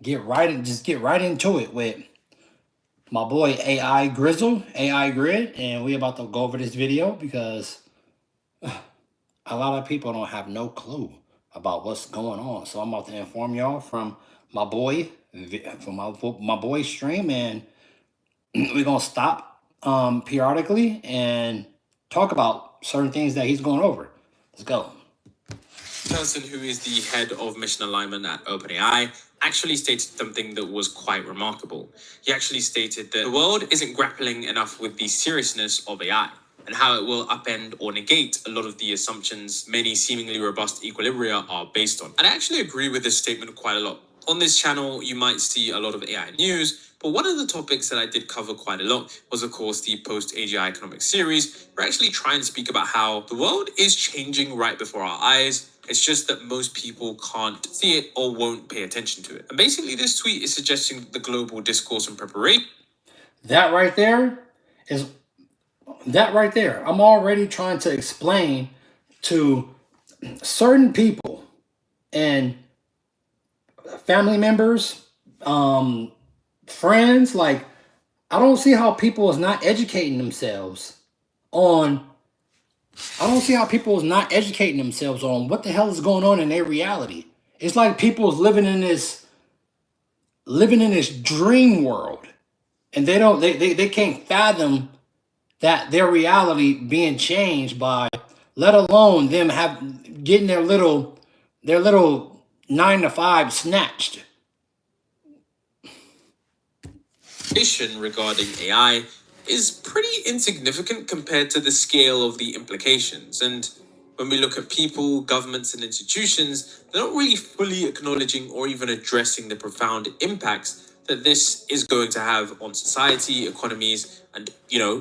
get right into it with my boy AI Grizzle, AI Grid, and we about to go over this video because a lot of people don't have no clue about what's going on. So I'm about to inform y'all from my boy, from my boy stream, and we're gonna stop periodically and talk about certain things that he's going over. Let's go. Person who is the head of mission alignment at OpenAI actually stated something that was quite remarkable. He actually stated that the world isn't grappling enough with the seriousness of AI and how it will upend or negate a lot of the assumptions many seemingly robust equilibria are based on. And I actually agree with this statement quite a lot. On this channel, you might see a lot of AI news, but one of the topics that I did cover quite a lot was, of course, the post-AGI economics series. We're actually trying to speak about how the world is changing right before our eyes. It's just that most people can't see it or won't pay attention to it. And basically, this tweet is suggesting the global discourse and preparation. That right there is that right there. I'm already trying to explain to certain people and family members, friends, like I don't see how people is not educating themselves on I don't see how people is not educating themselves on what the hell is going on in their reality. It's like people is living in this dream world and they can't fathom that their reality being changed by, let alone them have getting their little 9 to 5 snatched. Regarding AI is pretty insignificant compared to the scale of the implications. And when we look at people, governments, and institutions, they're not really fully acknowledging or even addressing the profound impacts that this is going to have on society, economies, and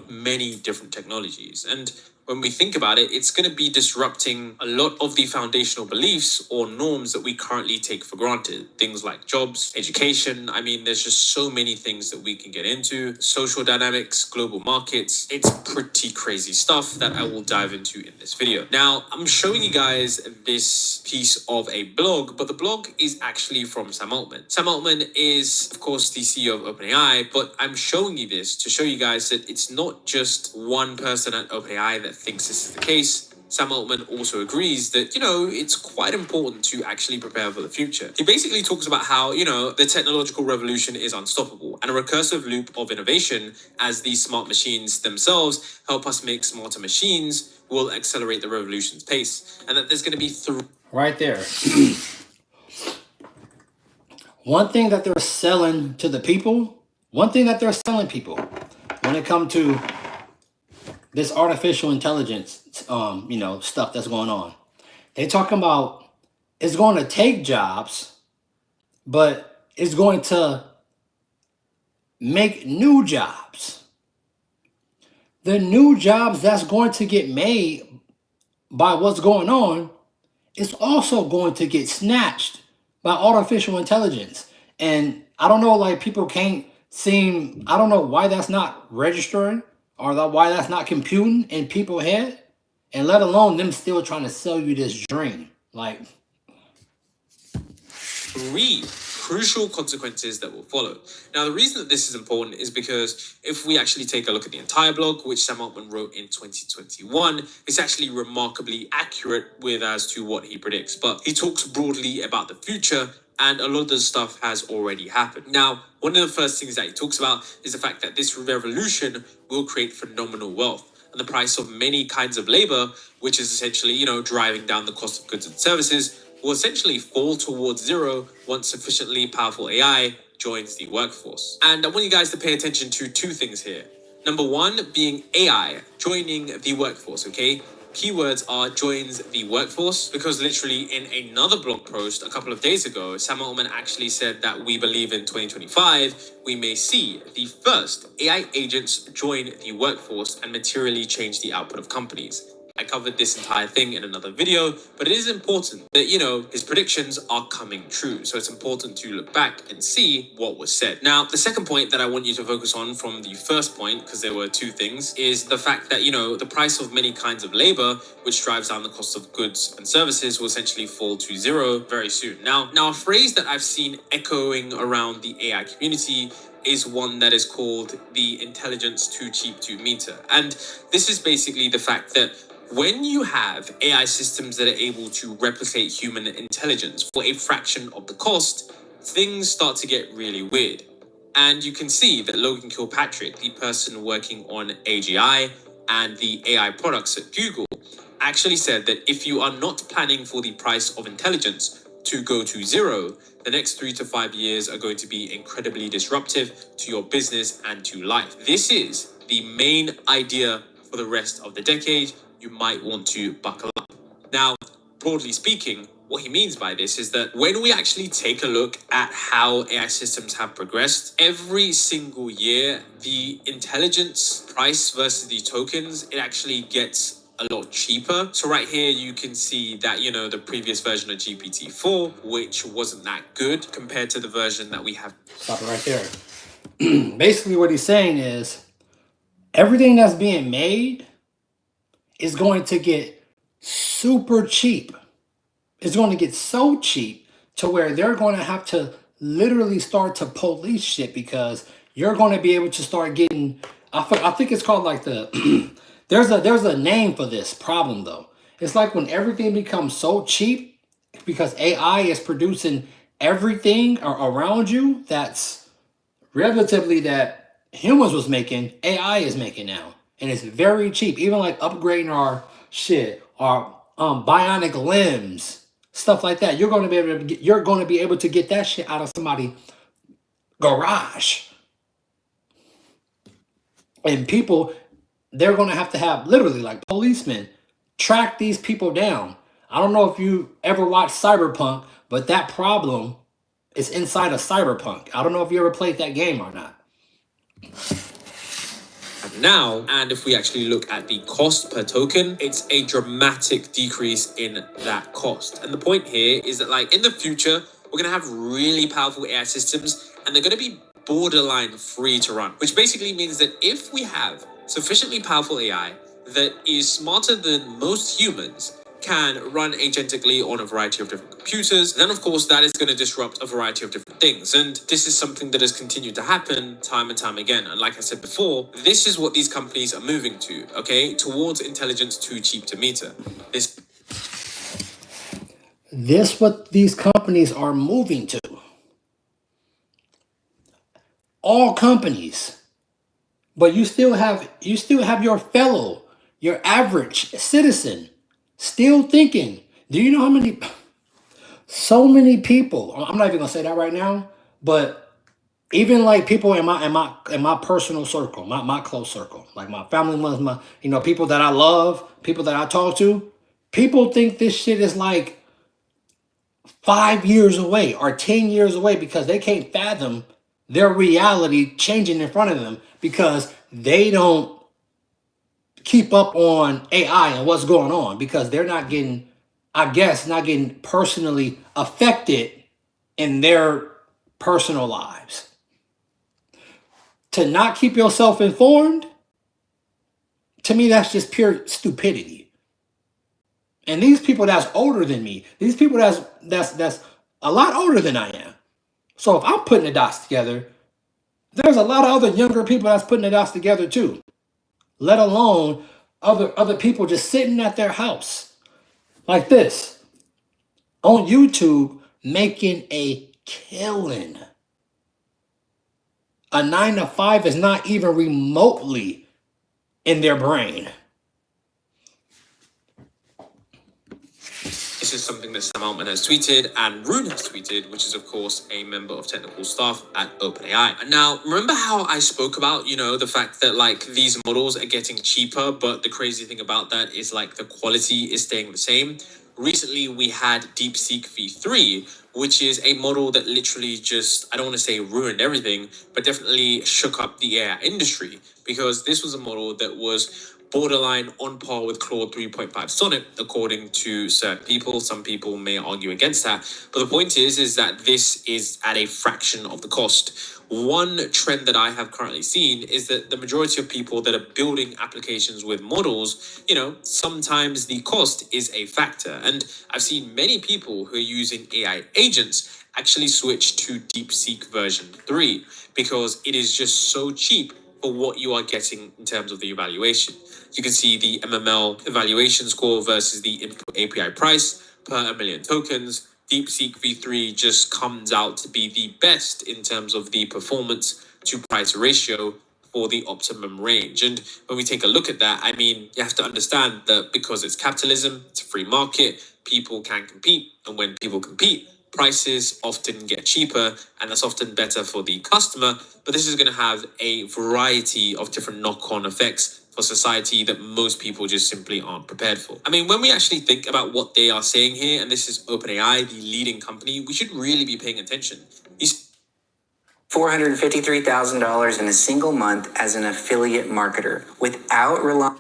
many different technologies. And when we think about it, it's going to be disrupting a lot of the foundational beliefs or norms that we currently take for granted. Things like jobs, education. I mean, there's just so many things that we can get into. Social dynamics, global markets. It's pretty crazy stuff that I will dive into in this video. Now, I'm showing you guys this piece of a blog, but the blog is actually from Sam Altman. Sam Altman is, of course, the CEO of OpenAI, but I'm showing you this to show you guys that it's not just one person at OpenAI that thinks this is the case. Sam Altman also agrees that, it's quite important to actually prepare for the future. He basically talks about how, the technological revolution is unstoppable and a recursive loop of innovation as these smart machines themselves help us make smarter machines will accelerate the revolution's pace. And that there's going to be right there. One thing that they're selling to the people, when it comes to this artificial intelligence, stuff that's going on, they talking about it's going to take jobs, but it's going to make new jobs. The new jobs that's going to get made by what's going on is also going to get snatched by artificial intelligence. And I don't know, like people can't seem, I don't know why that's not registering or why that's not computing in people's head, and let alone them still trying to sell you this dream. Like, 3 crucial consequences that will follow. Now, the reason that this is important is because if we actually take a look at the entire blog, which Sam Altman wrote in 2021, it's actually remarkably accurate with as to what he predicts. But he talks broadly about the future, and a lot of the stuff has already happened. Now, one of the first things that he talks about is the fact that this revolution will create phenomenal wealth. And the price of many kinds of labor, which is essentially, driving down the cost of goods and services, will essentially fall towards zero once sufficiently powerful AI joins the workforce. And I want you guys to pay attention to 2 things here. Number 1 being AI joining the workforce, okay? Keywords are joins the workforce, because literally in another blog post a couple of days ago, Sam Altman actually said that we believe in 2025, we may see the first AI agents join the workforce and materially change the output of companies. I covered this entire thing in another video, but it is important that, his predictions are coming true. So it's important to look back and see what was said. Now, the second point that I want you to focus on from the first point, because there were two things, is the fact that, the price of many kinds of labor, which drives down the cost of goods and services, will essentially fall to zero very soon. Now, a phrase that I've seen echoing around the AI community is one that is called the intelligence too cheap to meter. And this is basically the fact that when you have AI systems that are able to replicate human intelligence for a fraction of the cost, things start to get really weird. And you can see that Logan Kilpatrick, the person working on AGI and the AI products at Google, actually said that if you are not planning for the price of intelligence to go to zero, the next 3 to 5 years are going to be incredibly disruptive to your business and to life. This is the main idea for the rest of the decade. You might want to buckle up. Now, broadly speaking, what he means by this is that when we actually take a look at how AI systems have progressed, every single year, the intelligence price versus the tokens, it actually gets a lot cheaper. So right here, you can see that, the previous version of GPT-4, which wasn't that good compared to the version that we have. Stop it right there. Basically, what he's saying is everything that's being made is going to get super cheap. It's going to get so cheap to where they're going to have to literally start to police shit, because you're going to be able to start getting, I think it's called like the, there's a name for this problem though. It's like when everything becomes so cheap because AI is producing everything around you that's relatively that humans was making, AI is making now. And it's very cheap. Even like upgrading our shit, our bionic limbs, stuff like that. You're going to be able to get that shit out of somebody's garage. And people, they're going to have literally like policemen track these people down. I don't know if you ever watched Cyberpunk, but that problem is inside of Cyberpunk. I don't know if you ever played that game or not. Now, and if we actually look at the cost per token, it's a dramatic decrease in that cost. And the point here is that, like, in the future, we're going to have really powerful AI systems, and they're going to be borderline free to run, which basically means that if we have sufficiently powerful AI that is smarter than most humans, can run agentically on a variety of different computers, then of course that is going to disrupt a variety of different things. And this is something that has continued to happen time and time again. And like I said before, this is what these companies are moving to, okay? Towards intelligence too cheap to meter. This what these companies are moving to. All companies. But you still have your average citizen still thinking. Do you know how so many people, I'm not even gonna say that right now, but even like people in my personal circle, my close circle, like my family members, my people that I love, people that I talk to, people think this shit is like 5 years away or 10 years away, because they can't fathom their reality changing in front of them, because they don't keep up on AI and what's going on, because they're not getting, I guess, not getting personally affected in their personal lives. To not keep yourself informed, to me, that's just pure stupidity. And these people that's older than me, these people that's a lot older than I am. So if I'm putting the dots together, there's a lot of other younger people that's putting the dots together too. Let alone other people just sitting at their house like this on YouTube making a killing. A 9 to 5 is not even remotely in their brain. This is something that Sam Altman has tweeted and Rune has tweeted, which is, of course, a member of technical staff at OpenAI. And now, remember how I spoke about, the fact that, like, these models are getting cheaper, but the crazy thing about that is, like, the quality is staying the same? Recently, we had DeepSeek V3, which is a model that literally just, I don't want to say ruined everything, but definitely shook up the AI industry, because this was a model that was borderline on par with Claude 3.5 Sonnet, according to certain people. Some people may argue against that. But the point is that this is at a fraction of the cost. One trend that I have currently seen is that the majority of people that are building applications with models, sometimes the cost is a factor. And I've seen many people who are using AI agents actually switch to DeepSeek version 3 because it is just so cheap for what you are getting in terms of the evaluation. You can see the MML evaluation score versus the input API price per a million tokens. DeepSeek v3 just comes out to be the best in terms of the performance to price ratio for the optimum range. And when we take a look at that, I mean, you have to understand that because it's capitalism, it's a free market, people can compete. And when people compete, prices often get cheaper, and that's often better for the customer. But this is going to have a variety of different knock-on effects for society that most people just simply aren't prepared for. I mean, when we actually think about what they are saying here, and this is OpenAI, the leading company, we should really be paying attention. $453,000 in a single month as an affiliate marketer without relying.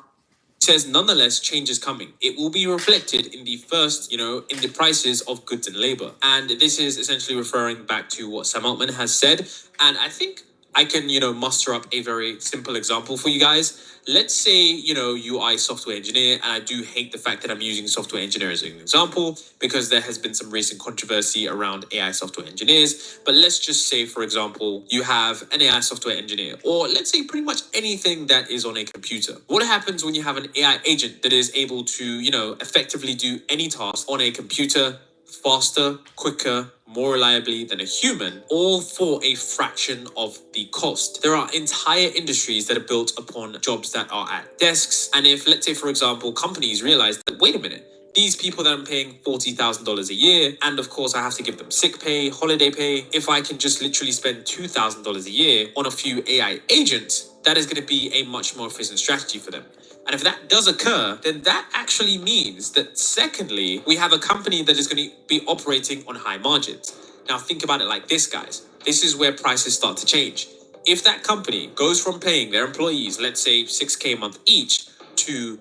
Says nonetheless, change is coming. It will be reflected in the first, in the prices of goods and labor. And this is essentially referring back to what Sam Altman has said. And I think I can, muster up a very simple example for you guys. Let's say, you are a software engineer, and I do hate the fact that I'm using software engineer as an example because there has been some recent controversy around AI software engineers. But let's just say, for example, you have an AI software engineer, or let's say pretty much anything that is on a computer. What happens when you have an AI agent that is able to, effectively do any task on a computer faster, quicker, more reliably than a human, all for a fraction of the cost? There are entire industries that are built upon jobs that are at desks. And if, let's say, for example, companies realize that, wait a minute, these people that I'm paying $40,000 a year, and of course I have to give them sick pay, holiday pay, if I can just literally spend $2,000 a year on a few AI agents, that is going to be a much more efficient strategy for them. And if that does occur, then that actually means that, secondly, we have a company that is going to be operating on high margins. Now, think about it like this, guys. This is where prices start to change. If that company goes from paying their employees, let's say $6K a month each, to,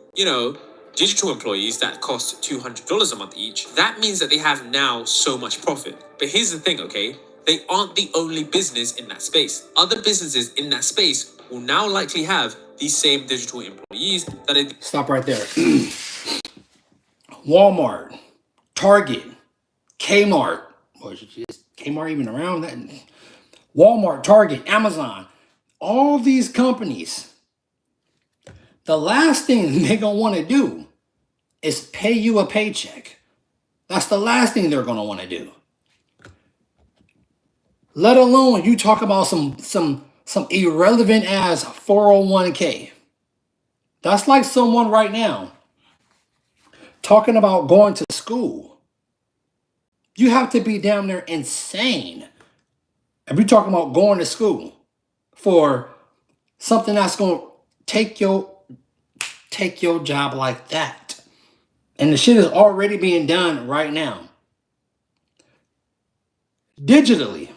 digital employees that cost $200 a month each, that means that they have now so much profit. But here's the thing, okay? They aren't the only business in that space. Other businesses in that space will now likely have these same digital employees that are... Stop right there. Walmart, Target, Kmart. Was Kmart even around? That Walmart, Target, Amazon, all these companies, the last thing they're going to want to do is pay you a paycheck. That's the last thing they're going to want to do. Let alone you talk about some irrelevant ass 401k. That's like someone right now talking about going to school. You have to be damn near insane if you're talking about going to school for something that's going to take your job like that. And the shit is already being done right now. Digitally.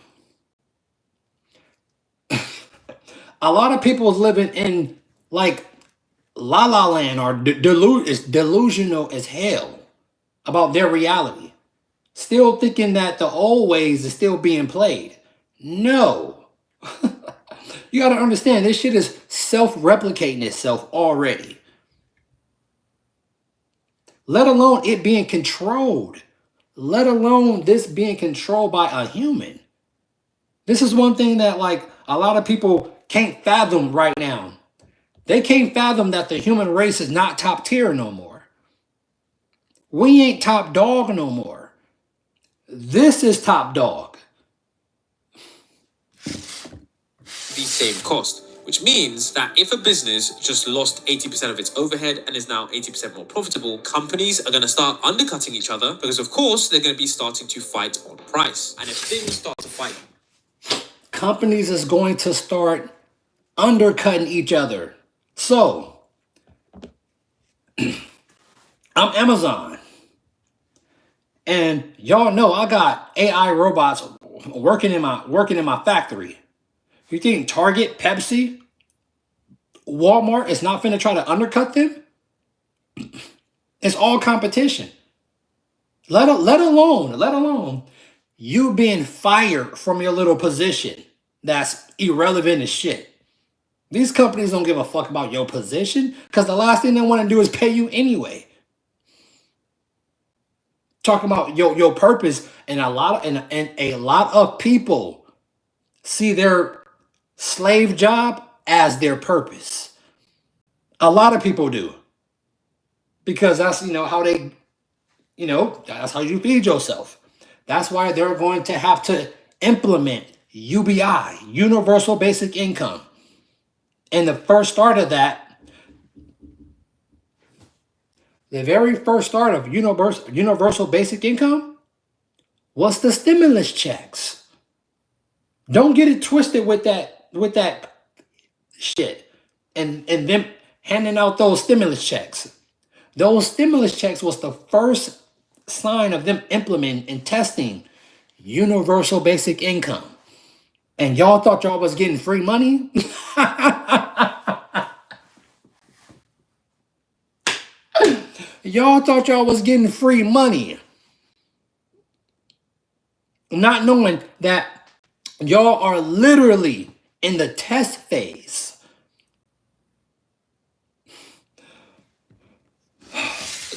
A lot of people is living in like La La Land or delusional as hell about their reality. Still thinking that the old ways is still being played. No. You got to understand, this shit is self-replicating itself already. Let alone it being controlled. Let alone this being controlled by a human. This is one thing that like a lot of people can't fathom right now. They can't fathom that the human race is not top tier no more. We ain't top dog no more. This is top dog. The same cost, which means that if a business just lost 80% of its overhead and is now 80% more profitable, companies are going to start undercutting each other because, of course, they're going to be starting to fight on price. And if things start to fight, companies is going to start undercutting each other. So, I'm Amazon. And y'all know I got AI robots working in my factory. You think Target, Pepsi, Walmart is not finna try to undercut them. It's all competition. Let alone you being fired from your little position that's irrelevant as shit. These companies don't give a fuck about your position because the last thing they want to do is pay you anyway. Talking about your purpose, and a lot of people see their slave job as their purpose. A lot of people do. Because that's how they that's how you feed yourself. That's why they're going to have to implement UBI, Universal Basic Income. And the first start of that, the very first start of Universal Basic Income was the stimulus checks. Don't get it twisted with that shit and them handing out those stimulus checks. Those stimulus checks was the first sign of them implementing and testing Universal Basic Income. And y'all thought y'all was getting free money? Y'all thought y'all was getting free money. Not knowing that y'all are literally in the test phase.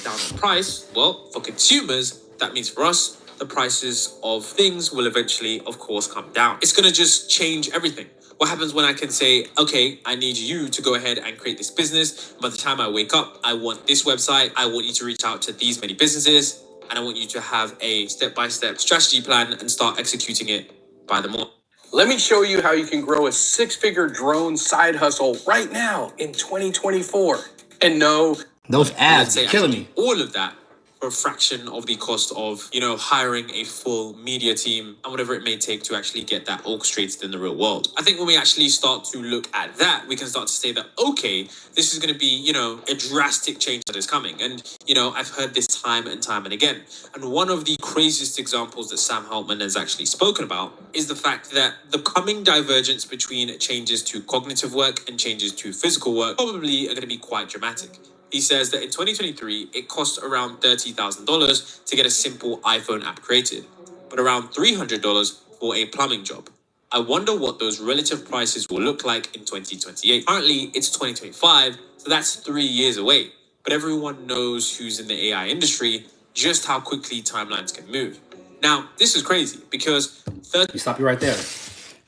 Down on price, well, for consumers, that means for us, the prices of things will eventually, of course, come down. It's going to just change everything. What happens when I can say, okay, I need you to go ahead and create this business. By the time I wake up, I want this website. I want you to reach out to these many businesses. And I want you to have a step-by-step strategy plan and start executing it by the morning. Let me show you how you can grow a six-figure drone side hustle right now in 2024. And no, those ads Let's are killing me. All of that for a fraction of the cost of, hiring a full media team and whatever it may take to actually get that orchestrated in the real world. I think when we actually start to look at that, we can start to say that, okay, this is going to be, a drastic change that is coming. And, I've heard this time and time and again. And one of the craziest examples that Sam Altman has actually spoken about is the fact that the coming divergence between changes to cognitive work and changes to physical work probably are going to be quite dramatic. He says that in 2023, it costs around $30,000 to get a simple iPhone app created, but around $300 for a plumbing job. I wonder what those relative prices will look like in 2028. Currently, it's 2025, so that's 3 years away. But everyone knows who's in the AI industry just how quickly timelines can move. Now, this is crazy because You stop you right there.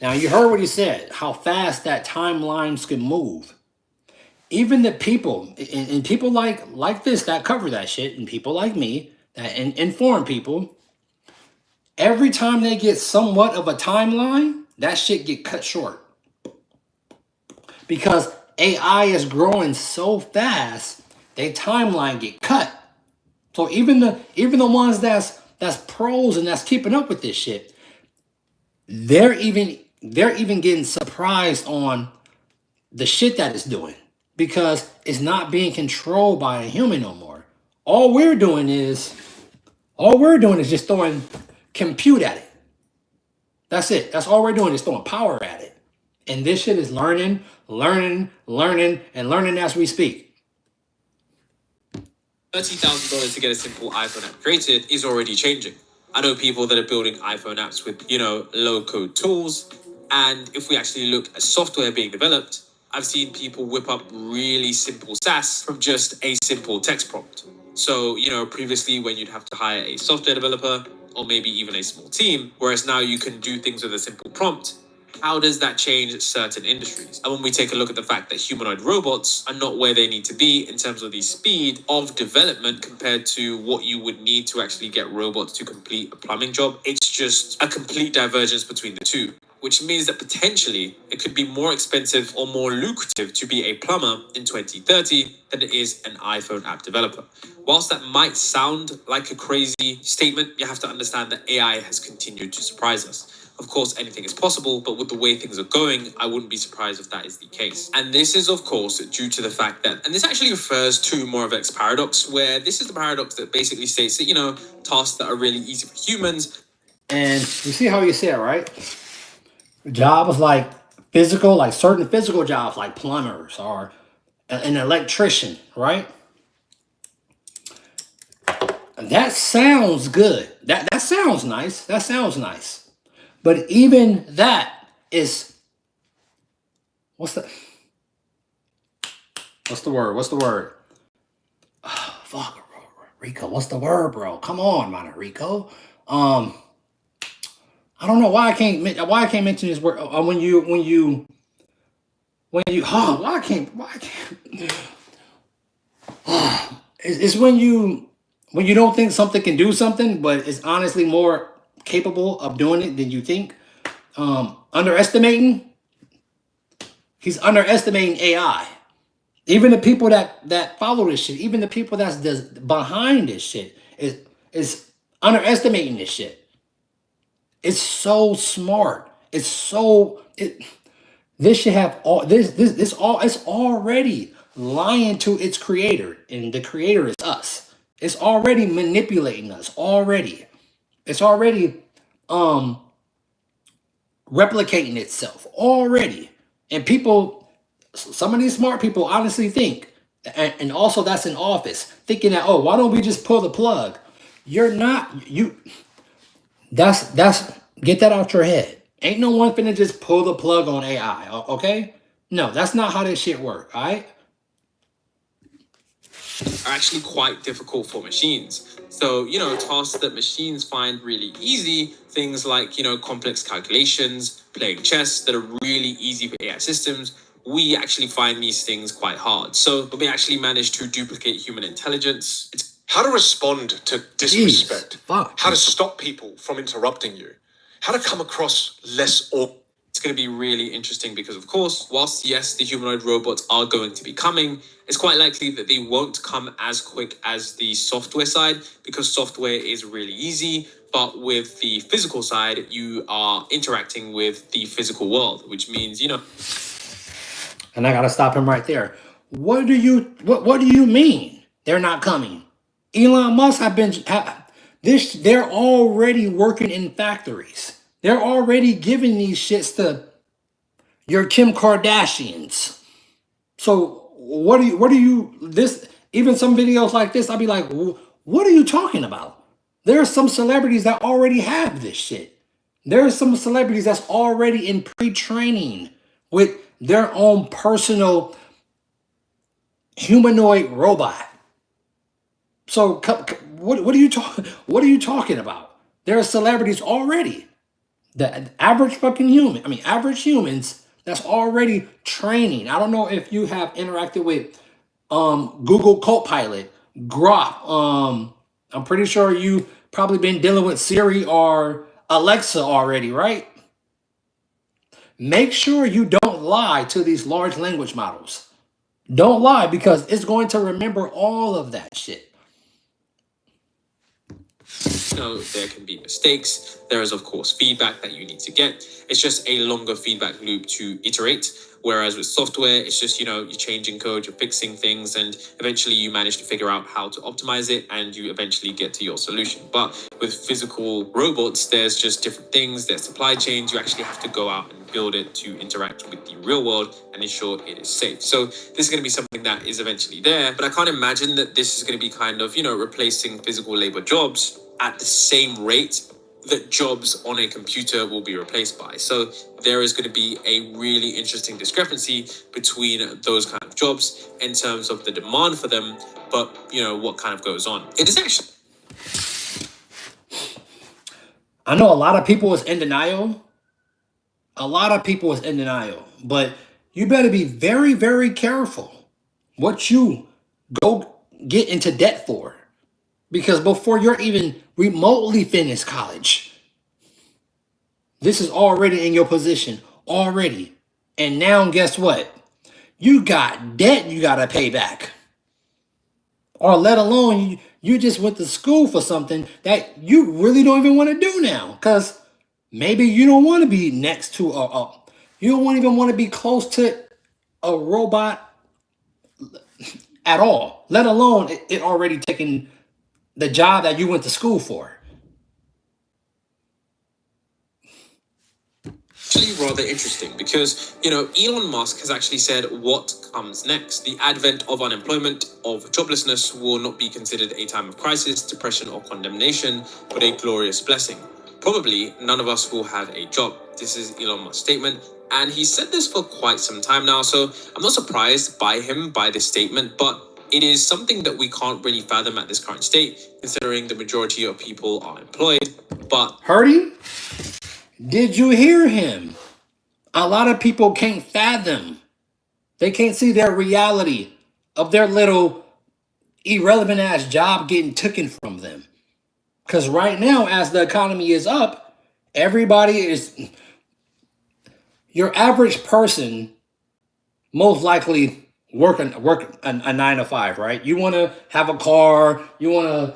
Now you heard what he said, how fast that timelines can move. Even the people, and people like this that cover that shit, and people like me that inform people, every time they get somewhat of a timeline, that shit get cut short. Because AI is growing so fast, their timeline get cut. So even the ones that's pros and that's keeping up with this shit, they're even getting surprised on the shit that it's doing. Because it's not being controlled by a human no more. All we're doing is just throwing compute at it. That's it. That's all we're doing is throwing power at it. And this shit is learning as we speak. $30,000 to get a simple iPhone app created is already changing. I know people that are building iPhone apps with, low-code tools. And if we actually look at software being developed, I've seen people whip up really simple SaaS from just a simple text prompt. So, previously when you'd have to hire a software developer or maybe even a small team, whereas now you can do things with a simple prompt, how does that change certain industries? And when we take a look at the fact that humanoid robots are not where they need to be in terms of the speed of development compared to what you would need to actually get robots to complete a plumbing job, it's just a complete divergence between the two. Which means that potentially it could be more expensive or more lucrative to be a plumber in 2030 than it is an iPhone app developer. Whilst that might sound like a crazy statement, you have to understand that AI has continued to surprise us. Of course, anything is possible, but with the way things are going, I wouldn't be surprised if that is the case. And this is, of course, due to the fact that, and this actually refers to Moravec's paradox, where this is the paradox that basically states that, tasks that are really easy for humans. And you see how you say it, right? Jobs like physical, like certain physical jobs, like plumbers or an electrician, right? That sounds good. That sounds nice. That sounds nice. But even that is what's the word? What's the word? Oh, fuck, Rico. What's the word, bro? Come on, man, Rico. I don't know why I can't mention this word when you why I can't it's when you don't think something can do something, but it's honestly more capable of doing it than you think. Underestimating. He's underestimating AI. Even the people that follow this shit, even the people that's behind this shit is underestimating this shit. It's so smart. It's so this should have all this all it's already lying to its creator, and the creator is us. It's already manipulating us already. It's already replicating itself already. And people, some of these smart people honestly think, and also that's in office, thinking that, oh, why don't we just pull the plug? You're not, that's get that out your head. Ain't no one finna just pull the plug on AI, okay? No, that's not how this shit work, all right? Are actually quite difficult for machines. So, tasks that machines find really easy, things like, complex calculations, playing chess, that are really easy for AI systems, we actually find these things quite hard. So we actually manage to duplicate human intelligence. It's How to respond to disrespect. fuck. How to stop people from interrupting you. How to come across less awkward. It's going to be really interesting because, of course, whilst, yes, the humanoid robots are going to be coming, it's quite likely that they won't come as quick as the software side, because software is really easy. But with the physical side, you are interacting with the physical world, which means, And I gotta stop him right there. What do you mean they're not coming? Elon Musk they're already working in factories. They're already giving these shits to your Kim Kardashians. So even some videos like this, I'll be like, what are you talking about? There are some celebrities that already have this shit. There are some celebrities that's already in pre-training with their own personal humanoid robot. So what are you talking about? There are celebrities already. The average average humans that's already training. I don't know if you have interacted with Google Copilot, Grok. I'm pretty sure you probably been dealing with Siri or Alexa already, right? Make sure you don't lie to these large language models. Don't lie, because it's going to remember all of that shit. there can be mistakes. There is, of course, feedback that you need to get. It's just a longer feedback loop to iterate. Whereas with software, it's just, you're changing code, you're fixing things, and eventually you manage to figure out how to optimize it, and you eventually get to your solution. But with physical robots, there's just different things. There's supply chains. You actually have to go out and build it to interact with the real world and ensure it is safe. So this is going to be something that is eventually there, but I can't imagine that this is going to be kind of, replacing physical labor jobs at the same rate that jobs on a computer will be replaced by. So there is going to be a really interesting discrepancy between those kind of jobs in terms of the demand for them, but what kind of goes on. It is actually, I know a lot of people is in denial. But you better be very, very careful what you go get into debt for. Because before you're even remotely finished college, this is already in your position, already. And now guess what? You got debt you got to pay back. Or let alone you just went to school for something that you really don't even want to do now. Because maybe you don't want to be next to you don't even want to be close to a robot at all. Let alone it already taking the job that you went to school for. actually rather interesting because, Elon Musk has actually said what comes next. The advent of unemployment, of joblessness will not be considered a time of crisis, depression, or condemnation, but a glorious blessing. Probably none of us will have a job. This is Elon Musk's statement. And he said this for quite some time now, so I'm not surprised by this statement, but it is something that we can't really fathom at this current state, considering the majority of people are employed. But Hurdy, did you hear him? A lot of people can't fathom. They can't see their reality of their little irrelevant ass job getting taken from them. Because right now, as the economy is up, everybody is... Your average person most likely work a 9 to 5, right? You want to have a car, you want to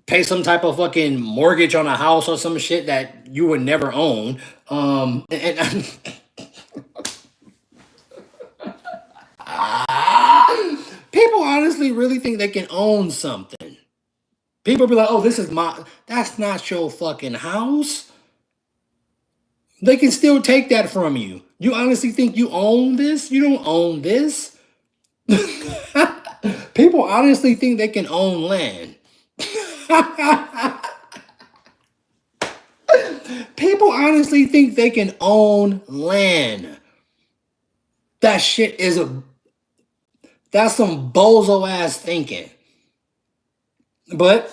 pay some type of fucking mortgage on a house or some shit that you would never own. People honestly really think they can own something. People be like, oh, that's not your fucking house. They can still take that from you. You honestly think you own this? You don't own this. People honestly think they can own land. People honestly think they can own land. That shit that's some bozo ass thinking. But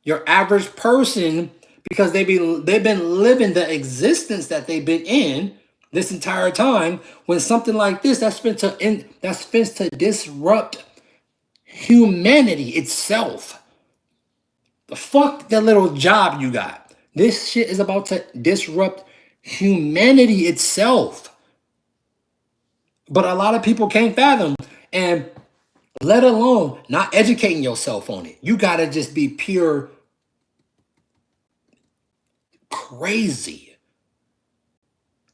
your average person, because they've been living the existence that they've been in this entire time, when something like this that's meant to disrupt humanity itself. The fuck that little job you got. This shit is about to disrupt humanity itself. But a lot of people can't fathom, and let alone not educating yourself on it. You gotta just be pure crazy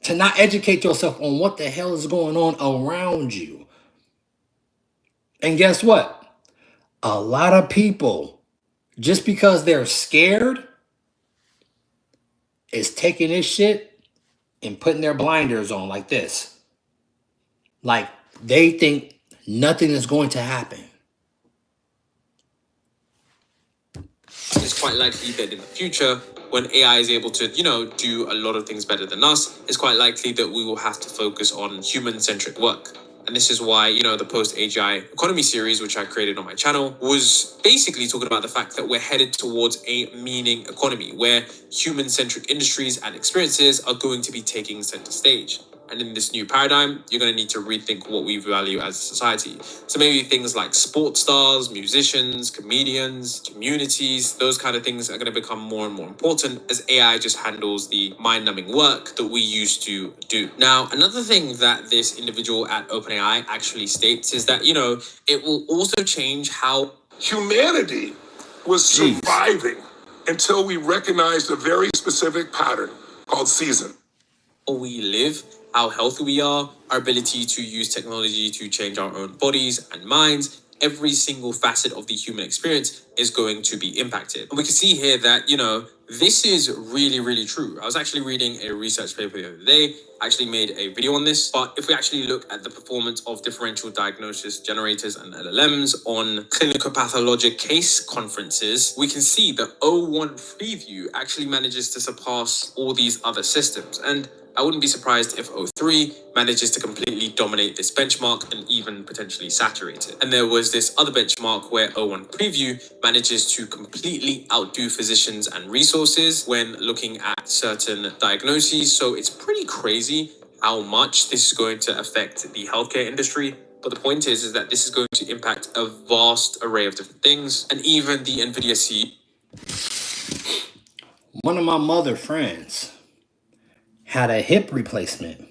to not educate yourself on what the hell is going on around you. And guess what? A lot of people, just because they're scared, is taking this shit and putting their blinders on like this. Like they think nothing is going to happen. it's quite likely that in the future, when AI is able to, do a lot of things better than us, it's quite likely that we will have to focus on human-centric work. And this is why, the post-AGI economy series, which I created on my channel, was basically talking about the fact that we're headed towards a meaning economy where human-centric industries and experiences are going to be taking center stage. And in this new paradigm, you're going to need to rethink what we value as a society. So maybe things like sports stars, musicians, comedians, communities, those kind of things are going to become more and more important as AI just handles the mind-numbing work that we used to do. Now, another thing that this individual at OpenAI actually states is that, it will also change how humanity was surviving until we recognized a very specific pattern called season. we live, how healthy we are, our ability to use technology to change our own bodies and minds, every single facet of the human experience is going to be impacted. And we can see here that, this is really, really true. I was actually reading a research paper the other day. I actually made a video on this. But if we actually look at the performance of differential diagnosis generators and LLMs on clinical pathologic case conferences, we can see that O1 Preview actually manages to surpass all these other systems. And I wouldn't be surprised if O3 manages to completely dominate this benchmark and even potentially saturate it. And there was this other benchmark where O1 Preview manages to completely outdo physicians and resources when looking at certain diagnoses. So it's pretty crazy how much this is going to affect the healthcare industry. But the point is that this is going to impact a vast array of different things. And even the NVIDIA CEO. One of my mother friends had a hip replacement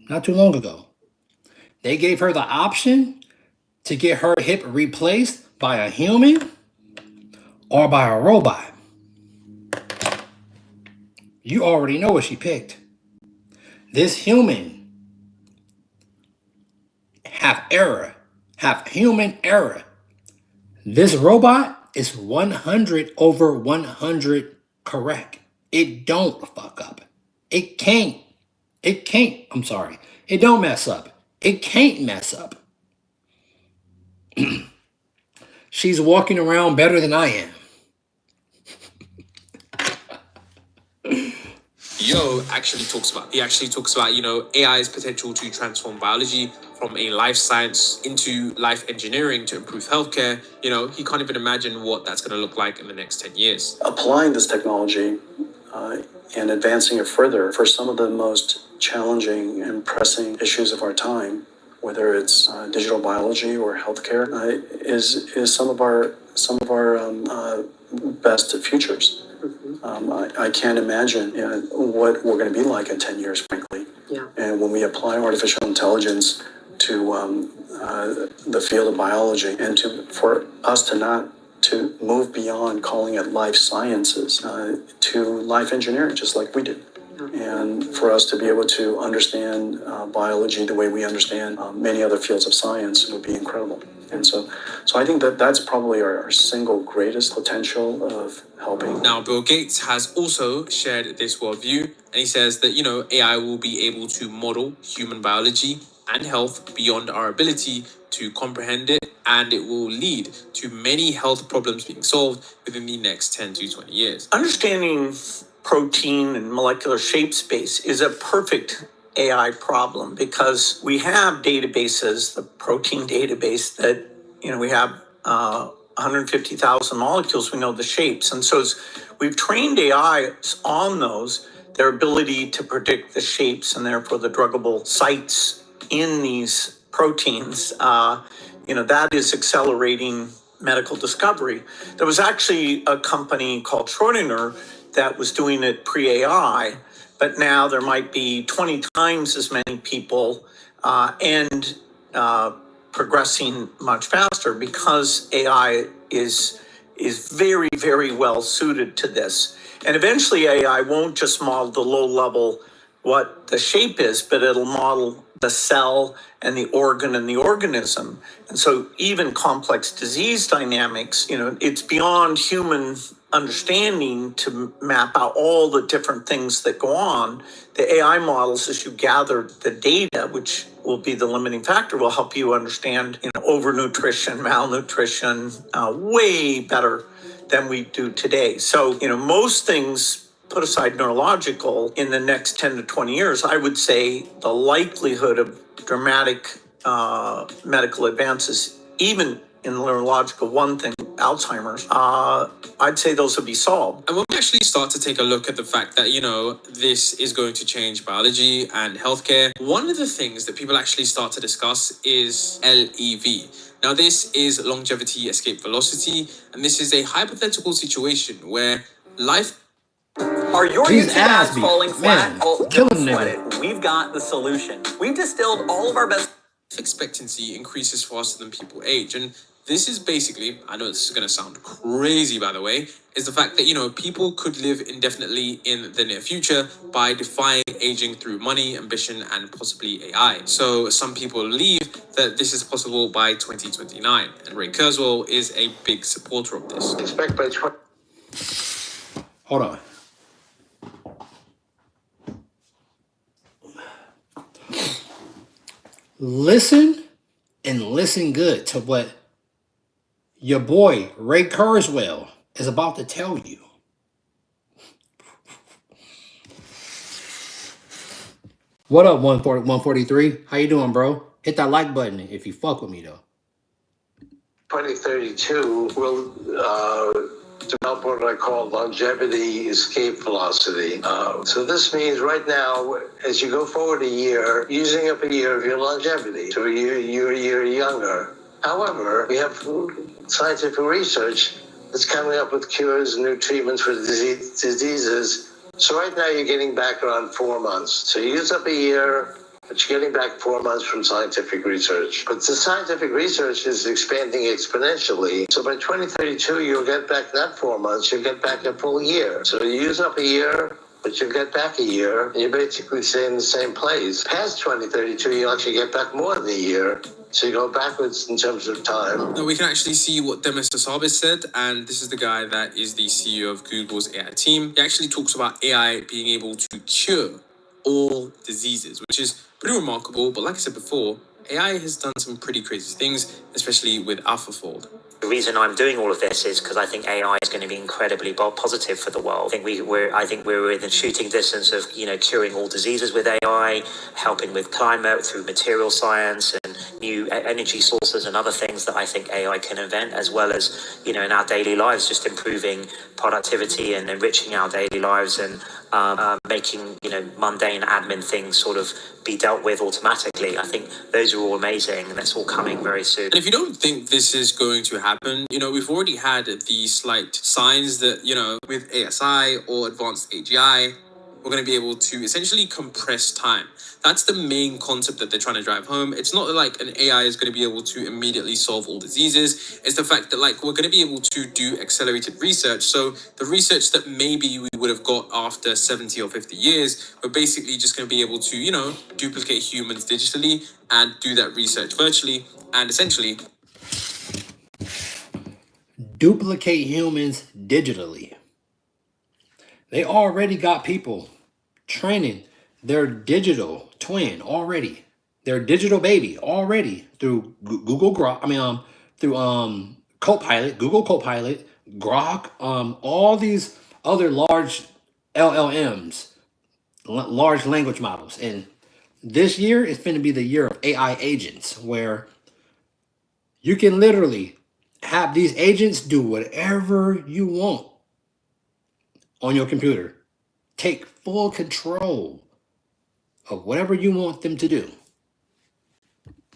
not too long ago. They gave her the option to get her hip replaced by a human or by a robot. You already know what she picked. This human have human error. This robot is 100 over 100 correct. It don't fuck up. It can't. It can't, I'm sorry. It don't mess up. It can't mess up. She's walking around better than I am. He actually talks about, you know, AI's potential to transform biology from a life science into life engineering to improve healthcare. You know, he can't even imagine what that's going to look like in the next 10 years. Applying this technology and advancing it further for some of the most challenging and pressing issues of our time, whether it's digital biology or healthcare, is some of our best futures. I can't imagine what we're going to be like in 10 years, frankly. Yeah. And when we apply artificial intelligence to the field of biology, and for us to move beyond calling it life sciences to life engineering, just like we do. And for us to be able to understand biology the way we understand many other fields of science would be incredible. And so I think that's probably our single greatest potential of helping. Now, Bill Gates has also shared this worldview, and he says that, you know, AI will be able to model human biology and health beyond our ability to comprehend it, and it will lead to many health problems being solved within the next 10 to 20 years. Understanding protein and molecular shape space is a perfect AI problem because we have databases, the protein database that, you know, we have 150,000 molecules, we know the shapes. And so as we've trained AI on those, their ability to predict the shapes and therefore the druggable sites in these proteins, that is accelerating medical discovery. There was actually a company called Schrödinger that was doing it pre-AI, but now there might be 20 times as many people and progressing much faster because AI is very, very well suited to this. And eventually AI won't just model the low level what the shape is, but it'll model the cell and the organ and the organism. And so even complex disease dynamics, it's beyond human understanding to map out all the different things that go on. The AI models, as you gather the data, which will be the limiting factor, will help you understand overnutrition, malnutrition, way better than we do today. So, most things, put aside neurological, in the next 10 to 20 years, I would say the likelihood of dramatic medical advances, even in neurological, one thing, Alzheimer's, I'd say those would be solved. And when we actually start to take a look at the fact that, this is going to change biology and healthcare, one of the things that people actually start to discuss is LEV. Now, this is longevity escape velocity, and this is a hypothetical situation where life... Are your These YouTube ads ads be- falling flat? man, Well, killing don't sweat niggas. it. We've got the solution. We've distilled all of our best... Life expectancy increases faster than people age, and this is basically, I know this is going to sound crazy, by the way, is the fact that, people could live indefinitely in the near future by defying aging through money, ambition, and possibly AI. So some people believe that this is possible by 2029, and Ray Kurzweil is a big supporter of this. Expect by Hold on. Listen and listen good to what your boy Ray Kurzweil is about to tell you. What up, 143? How you doing, bro? Hit that like button if you fuck with me, though. 2032 will develop what I call longevity escape velocity. So this means right now, as you go forward a year, using up a year of your longevity, so you're a year younger. However, we have scientific research that's coming up with cures and new treatments for diseases. So right now you're getting back around 4 months. So you use up a year, but you're getting back 4 months from scientific research. But the scientific research is expanding exponentially. So by 2032, you'll get back not 4 months, you'll get back a full year. So you use up a year, but you'll get back a year, and you basically stay in the same place. Past 2032, you'll actually get back more than a year. So you go backwards in terms of time. Now we can actually see what Demis Hassabis said, and this is the guy that is the CEO of Google's AI team. He actually talks about AI being able to cure all diseases, which is pretty remarkable. But like I said before, AI has done some pretty crazy things, especially with AlphaFold. The reason I'm doing all of this is because I think AI is going to be incredibly positive for the world. I think we're within shooting distance of curing all diseases with AI, helping with climate through material science and new energy sources and other things that I think AI can invent, as well as in our daily lives, just improving productivity and enriching our daily lives and making mundane admin things sort of be dealt with automatically. I think those are all amazing, and that's all coming very soon. And if you don't think this is going to happen, we've already had the slight signs that, with ASI or advanced AGI, we're going to be able to essentially compress time. That's the main concept that they're trying to drive home. It's not like an AI is going to be able to immediately solve all diseases. It's the fact that we're going to be able to do accelerated research. So the research that maybe we would have got after 70 or 50 years, we're basically just going to be able to, duplicate humans digitally and do that research virtually and essentially Duplicate humans digitally. They already got people training their digital twin already, their digital baby already through Google Grok. Through Copilot, Google Copilot, Grok, all these other large LLMs, large language models. And this year is going to be the year of AI agents, where you can literally have these agents do whatever you want on your computer. Take full control of whatever you want them to do.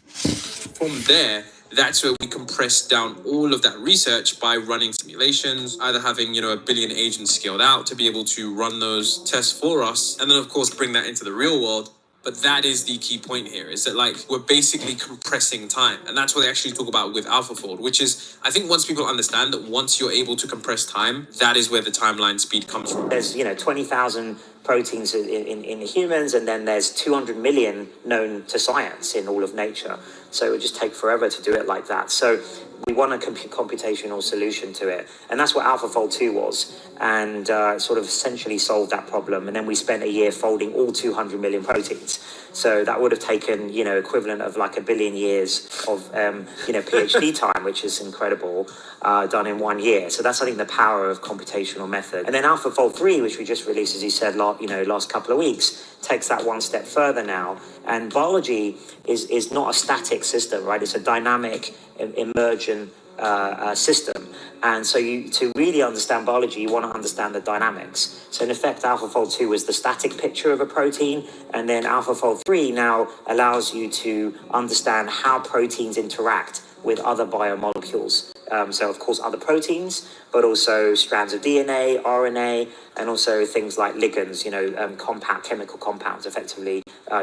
From there, that's where we compress down all of that research by running simulations, either having, a billion agents scaled out to be able to run those tests for us, and then of course bring that into the real world. But that is the key point here, is that we're basically compressing time. And that's what they actually talk about with AlphaFold, which is, I think once people understand that once you're able to compress time, that is where the timeline speed comes from. There's 20,000 proteins in humans, and then there's 200 million known to science in all of nature. So it would just take forever to do it like that. So we want a computational solution to it. And that's what AlphaFold 2 was. And sort of essentially solved that problem. And then we spent a year folding all 200 million proteins. So that would have taken, equivalent of a billion years of, PhD time, which is incredible, done in 1 year. So that's, I think, the power of computational method. And then AlphaFold 3, which we just released, as you said, last couple of weeks, takes that one step further now. And biology is not a static system, right? It's a dynamic, emergent system. And so to really understand biology, you want to understand the dynamics. So in effect, AlphaFold 2 was the static picture of a protein, and then AlphaFold 3 now allows you to understand how proteins interact with other biomolecules. So of course other proteins, but also strands of DNA, RNA, and also things like ligands, chemical compounds, effectively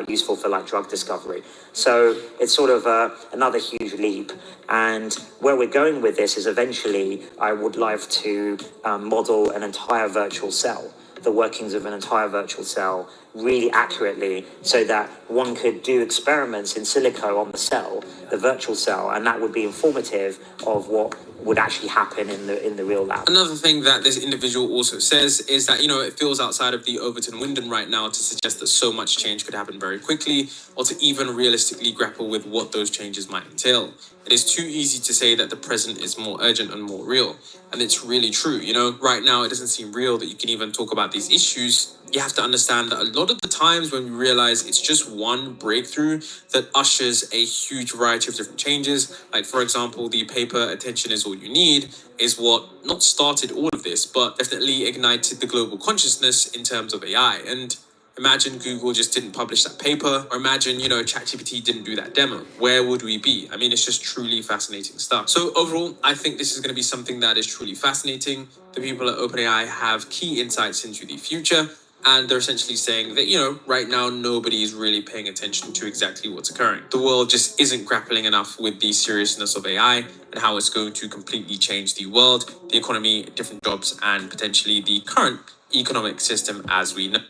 useful for drug discovery. So it's sort of another huge leap. And where we're going with this is eventually I would like to model an entire virtual cell, the workings of an entire virtual cell really accurately, so that one could do experiments in silico on the cell, the virtual cell, and that would be informative of what would actually happen in the real lab. Another thing that this individual also says is that, it feels outside of the Overton window right now to suggest that so much change could happen very quickly, or to even realistically grapple with what those changes might entail. It is too easy to say that the present is more urgent and more real. And it's really true. Right now it doesn't seem real that you can even talk about these issues. You have to understand that a lot of the times when we realize it's just one breakthrough that ushers a huge variety of different changes, like for example, the paper "Attention is All You Need" is what not started all of this, but definitely ignited the global consciousness in terms of AI. And imagine Google just didn't publish that paper, or imagine, ChatGPT didn't do that demo. Where would we be? I mean, it's just truly fascinating stuff. So overall, I think this is going to be something that is truly fascinating. The people at OpenAI have key insights into the future, and they're essentially saying that, right now, nobody is really paying attention to exactly what's occurring. The world just isn't grappling enough with the seriousness of AI and how it's going to completely change the world, the economy, different jobs, and potentially the current economic system as we know.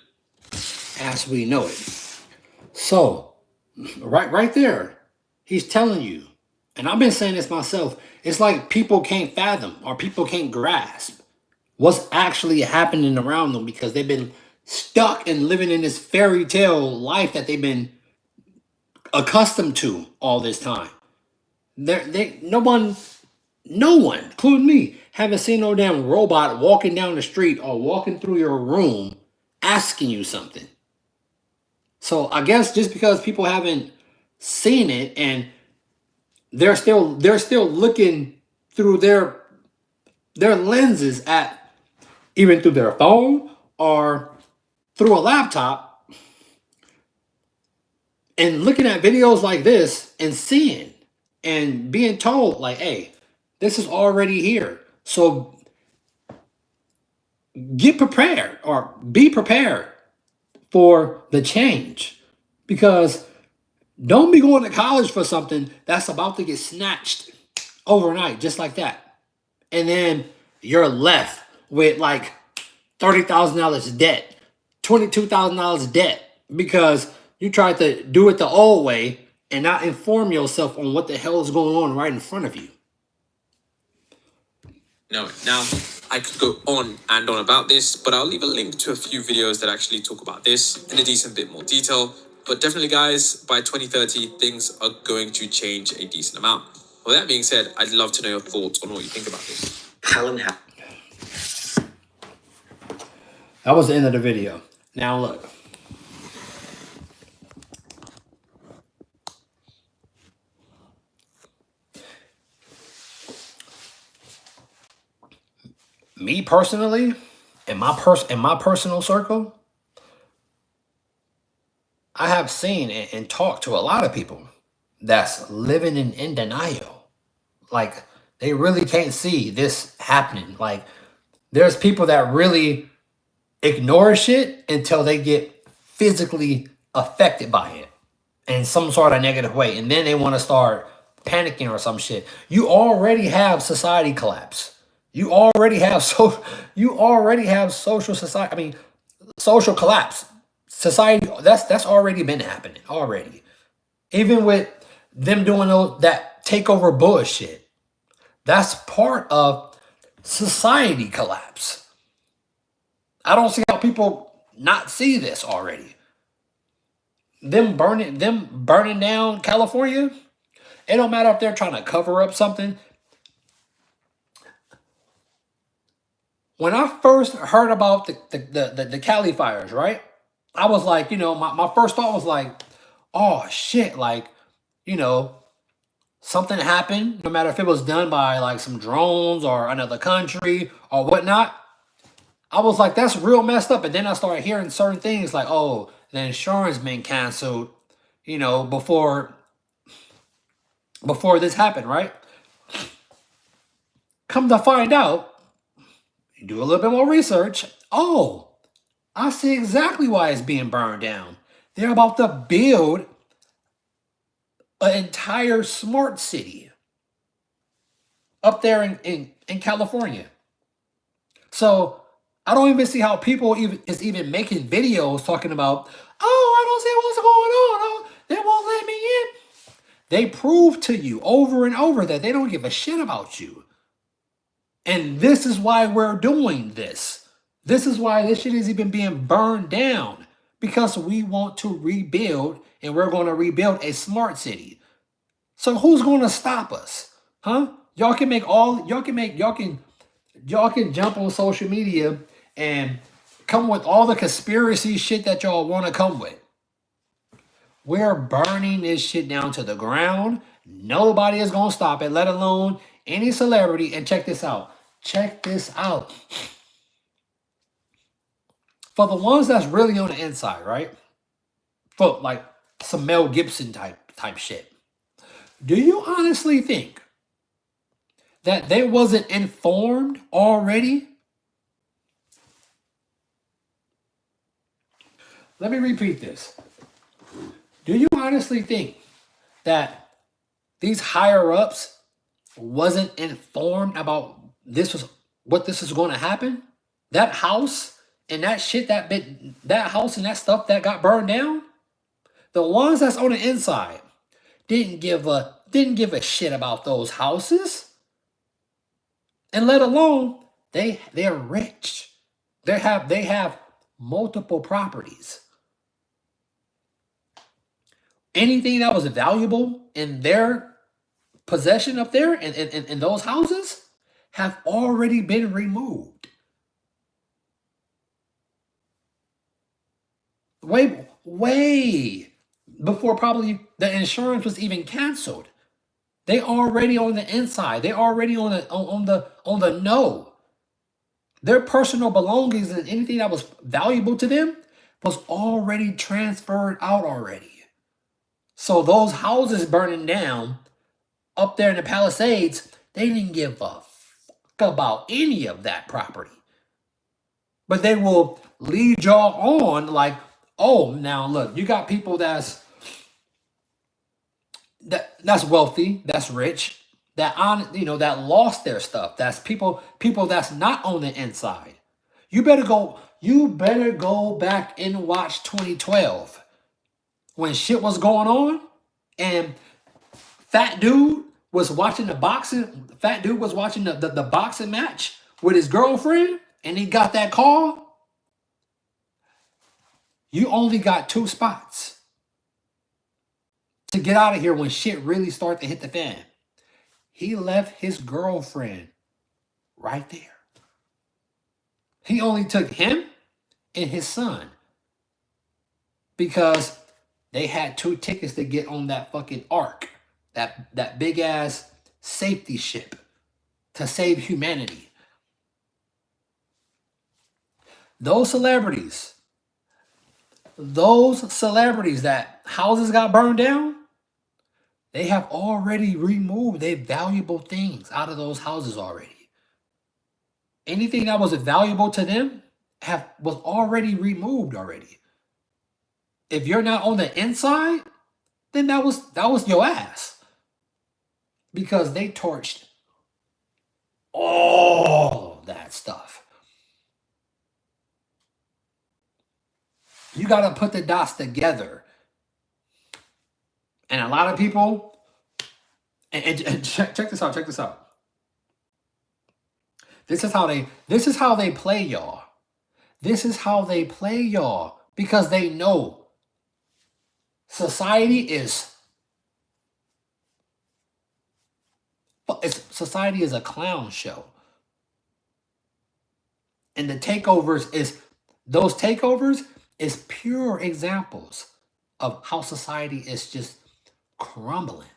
As we know it. So, right there, he's telling you, and I've been saying this myself, it's like people can't fathom or people can't grasp what's actually happening around them, because they've been stuck and living in this fairy tale life that they've been accustomed to all this time. No one, including me, haven't seen no damn robot walking down the street or walking through your room asking you something. So I guess just because people haven't seen it and they're still looking through their lenses at, even through their phone or through a laptop, and looking at videos like this and seeing and being told like, hey, this is already here. So get prepared or be prepared for the change, because don't be going to college for something that's about to get snatched overnight, just like that. And then you're left with like $30,000 debt, $22,000 debt, because you tried to do it the old way and not inform yourself on what the hell is going on right in front of you. No, now I could go on and on about this, but I'll leave a link to a few videos that actually talk about this in a decent bit more detail. But definitely, guys, by 2030, things are going to change a decent amount. With that being said, I'd love to know your thoughts on what you think about this. That was the end of the video. Now look. Me personally, in my personal circle, I have seen and talked to a lot of people that's living in denial. Like, they really can't see this happening. Like, there's people that really ignore shit until they get physically affected by it in some sort of negative way. And then they want to start panicking or some shit. You already have society collapse. You already have social collapse. Society, that's already been happening already. Even with them doing that takeover bullshit, that's part of society collapse. I don't see how people not see this already. Them burning down California, it don't matter if they're trying to cover up something. When I first heard about the Cali fires, right? I was like, my first thought was like, oh shit, like, something happened, no matter if it was done by like some drones or another country or whatnot. I was like, that's real messed up. And then I started hearing certain things like, oh, the insurance been canceled, before this happened, right? Come to find out, you do a little bit more research. Oh, I see exactly why it's being burned down. They're about to build an entire smart city up there in California. So I don't even see how people is even making videos talking about, oh, I don't see what's going on. Oh, they won't let me in. They prove to you over and over that they don't give a shit about you. And this is why we're doing this. This is why this shit is even being burned down. Because we want to rebuild, and we're going to rebuild a smart city. So who's going to stop us? Huh? Y'all can jump on social media and come with all the conspiracy shit that y'all want to come with. We're burning this shit down to the ground. Nobody is going to stop it, let alone any celebrity. And check this out. Check this out. For the ones that's really on the inside, right? For like some Mel Gibson type shit. Do you honestly think that they wasn't informed already? Let me repeat this. Do you honestly think that these higher ups wasn't informed about what this is going to happen? That house and that shit, that house and that stuff that got burned down, the ones that's on the inside didn't give a shit about those houses. And let alone they're rich. They have multiple properties. Anything that was valuable in their possession up there in those houses have already been removed. Way before probably the insurance was even canceled. They already on the inside. They already on the know. Their personal belongings and anything that was valuable to them was already transferred out already. So those houses burning down up there in the Palisades, they didn't give a fuck about any of that property. But they will lead y'all on like, oh, now look, you got people that's wealthy, that's rich, that lost their stuff. That's people that's not on the inside. You better go back and watch 2012 when shit was going on and Fat Dude was watching the boxing match with his girlfriend and he got that call. You only got 2 spots to get out of here when shit really started to hit the fan. He left his girlfriend right there. He only took him and his son because they had 2 tickets to get on that fucking Ark, that big ass safety ship to save humanity. Those celebrities that houses got burned down, they have already removed their valuable things out of those houses already. Anything that was valuable to them was already removed already. If you're not on the inside, then that was your ass. Because they torched all that stuff. You got to put the dots together. And a lot of people, and check this out. This is how they play y'all. This is how they play y'all because they know society is a clown show. And those takeovers is pure examples of how society is just crumbling.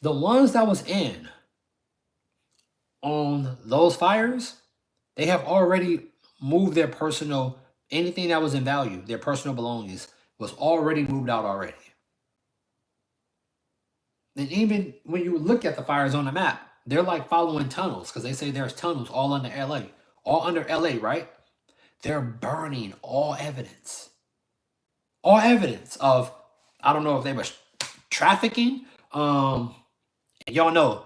The ones that was in on those fires, they have already moved their personal, anything that was in value, their personal belongings was already moved out already. And even when you look at the fires on the map, they're like following tunnels because they say there's tunnels all under LA, right? They're burning all evidence of, I don't know if they were trafficking. Y'all know,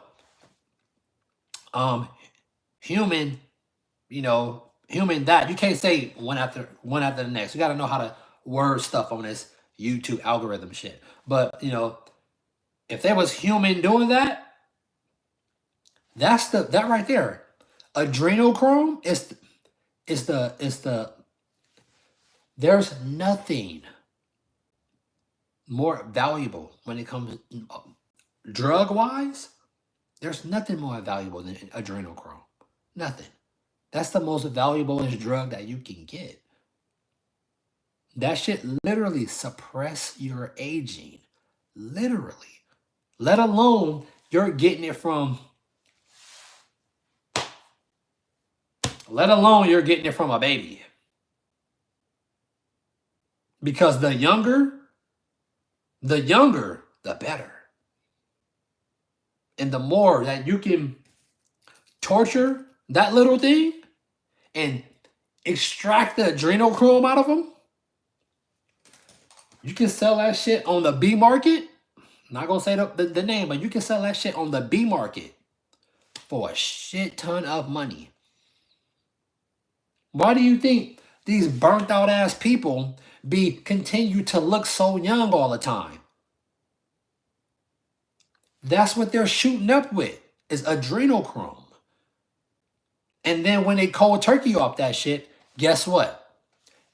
human that you can't say one after the next. You got to know how to word stuff on this YouTube algorithm shit. But if there was human doing that, that right there. Adrenochrome is the there's nothing more valuable when it comes drug wise. There's nothing more valuable than adrenochrome. Nothing. That's the most valuable drug that you can get. That shit literally suppress your aging. Literally. Let alone you're getting it from a baby. Because the younger, the better. And the more that you can torture that little thing and extract the adrenochrome out of them, you can sell that shit on the B market. I'm not going to say the name, but you can sell that shit on the B market for a shit ton of money. Why do you think these burnt out ass people continue to look so young all the time? That's what they're shooting up with, is adrenochrome. And then when they cold turkey off that shit, guess what?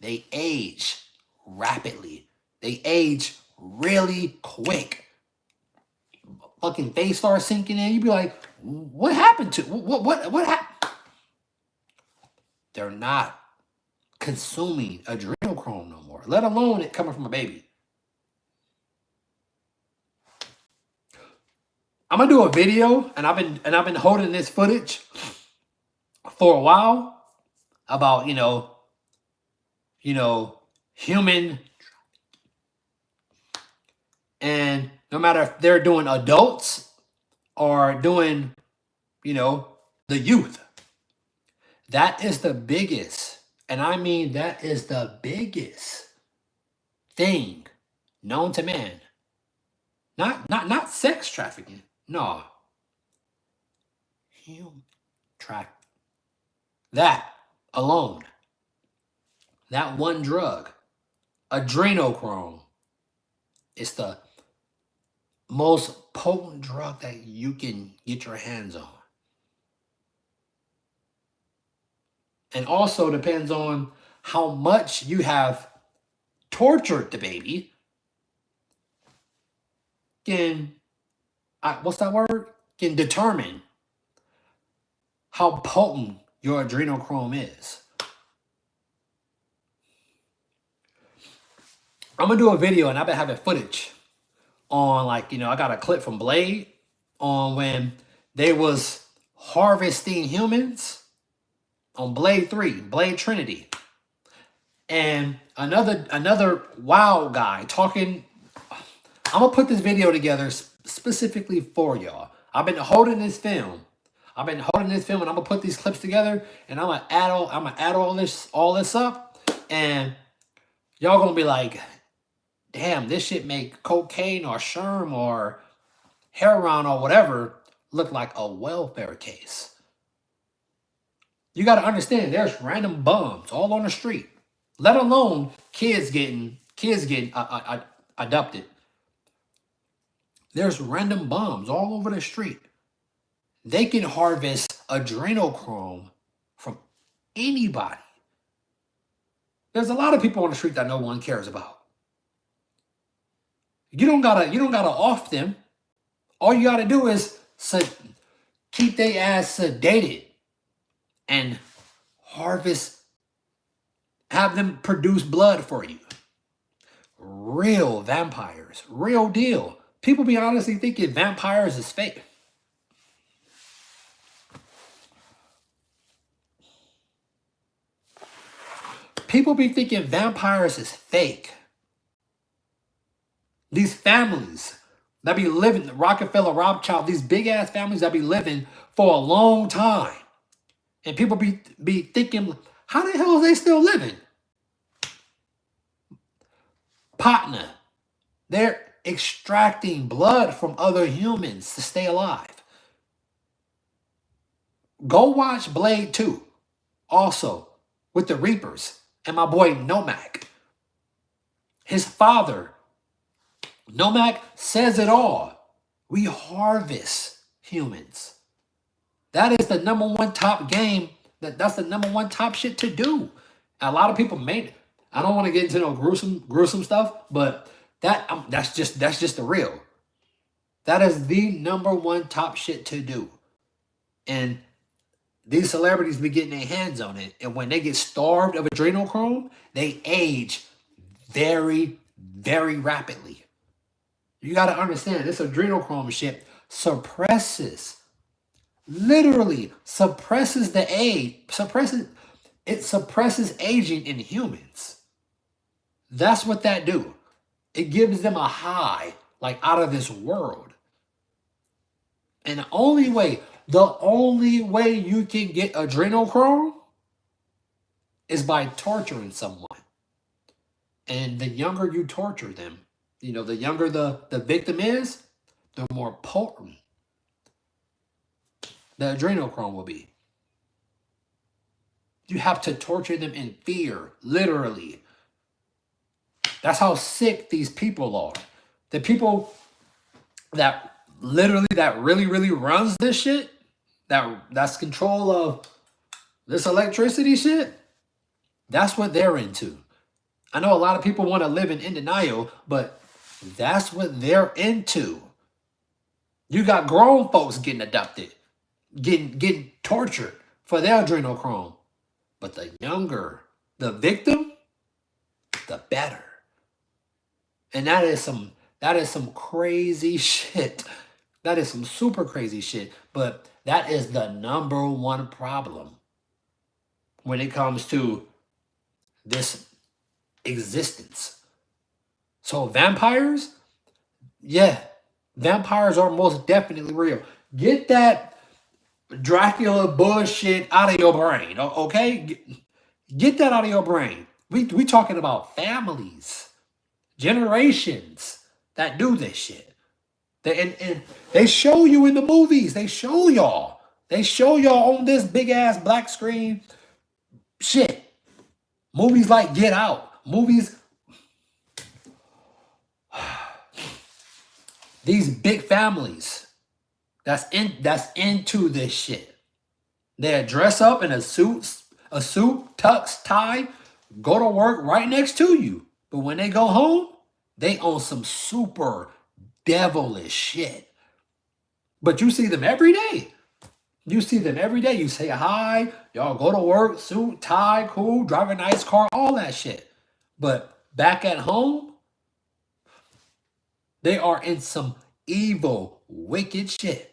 They age rapidly. They age really quick. Fucking face starts sinking in. You be like, what happened to what happened? They're not consuming adrenochrome no more, let alone it coming from a baby. I'm gonna do a video, and I've been holding this footage for a while about human, and no matter if they're doing adults or doing the youth, that is the biggest, and I mean that is the biggest thing known to man. Not sex trafficking. No. Human trafficking. That alone. That one drug, adrenochrome, is the most potent drug that you can get your hands on. And also depends on how much you have tortured the baby. What's that word? Can determine how potent your adrenochrome is. I'm gonna do a video, and I've been having footage on, I got a clip from Blade on when they was harvesting humans on Blade 3, Blade Trinity. And another wild guy talking. I'm gonna put this video together specifically for y'all. I've been holding this film. and I'm gonna put these clips together, and I'm gonna add all this up, and y'all gonna be like, damn, this shit make cocaine or sherm or heroin or whatever look like a welfare case. You gotta understand, there's random bums all on the street, let alone kids getting adopted. There's random bums all over the street. They can harvest adrenochrome from anybody. There's a lot of people on the street that no one cares about. You don't gotta off them. All you gotta do is keep their ass sedated and harvest, have them produce blood for you. Real vampires, real deal. People be honestly thinking vampires is fake. People be thinking vampires is fake. These families that be living, Rockefeller, Rothschild, these big ass families that be living for a long time. And people be thinking, how the hell are they still living? Partner, they're extracting blood from other humans to stay alive. Go watch Blade 2, also with the Reapers and my boy Nomak. His father, Nomak, says it all. We harvest humans. That is the number one top game. That's the number one top shit to do. And a lot of people made it. I don't want to get into no gruesome stuff, but that's just the real. That is the number one top shit to do. And these celebrities be getting their hands on it. And when they get starved of adrenochrome, they age very, very rapidly. You got to understand, this adrenochrome shit literally suppresses the age, it suppresses aging in humans. That's what that do. It gives them a high, like out of this world. And the only way you can get adrenochrome is by torturing someone. And the younger you torture them, the younger the victim is, the more potent the adrenochrome will be. You have to torture them in fear, literally. That's how sick these people are. The people that really runs this shit, that's control of This electricity shit, that's what they're into. I know a lot of people want to live in denial, but that's what they're into. You got grown folks getting abducted, getting tortured for their adrenochrome. But the younger the victim, the better. And that is some crazy shit. That is some super crazy shit. But that is the number one problem when it comes to this existence. So vampires, yeah, vampires are most definitely real. Get that Dracula bullshit out of your brain, okay? Get that out of your brain. We talking about families, generations that do this shit. And they show you in the movies. They show y'all. They show y'all on this big ass black screen shit. Movies like Get Out. Movies. These big families that's into this shit. They dress up in a suit, tux, tie, go to work right next to you. But when they go home, they own some super devilish shit. But you see them every day. You see them every day. You say hi, y'all go to work, suit, tie, cool, drive a nice car, all that shit. But back at home, they are in some evil, wicked shit.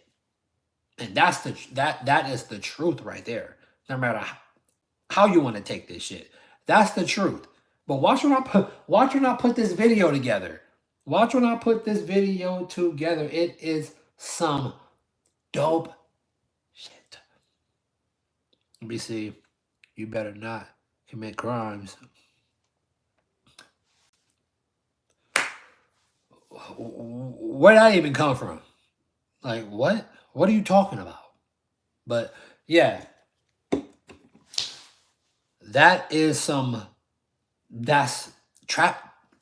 And that is the truth right there. No matter how you want to take this shit. That's the truth. But watch when I put this video together. Watch when I put this video together. It is some dope shit. Let me see. You better not commit crimes. Where did that even come from? Like, what? What are you talking about? But yeah, that's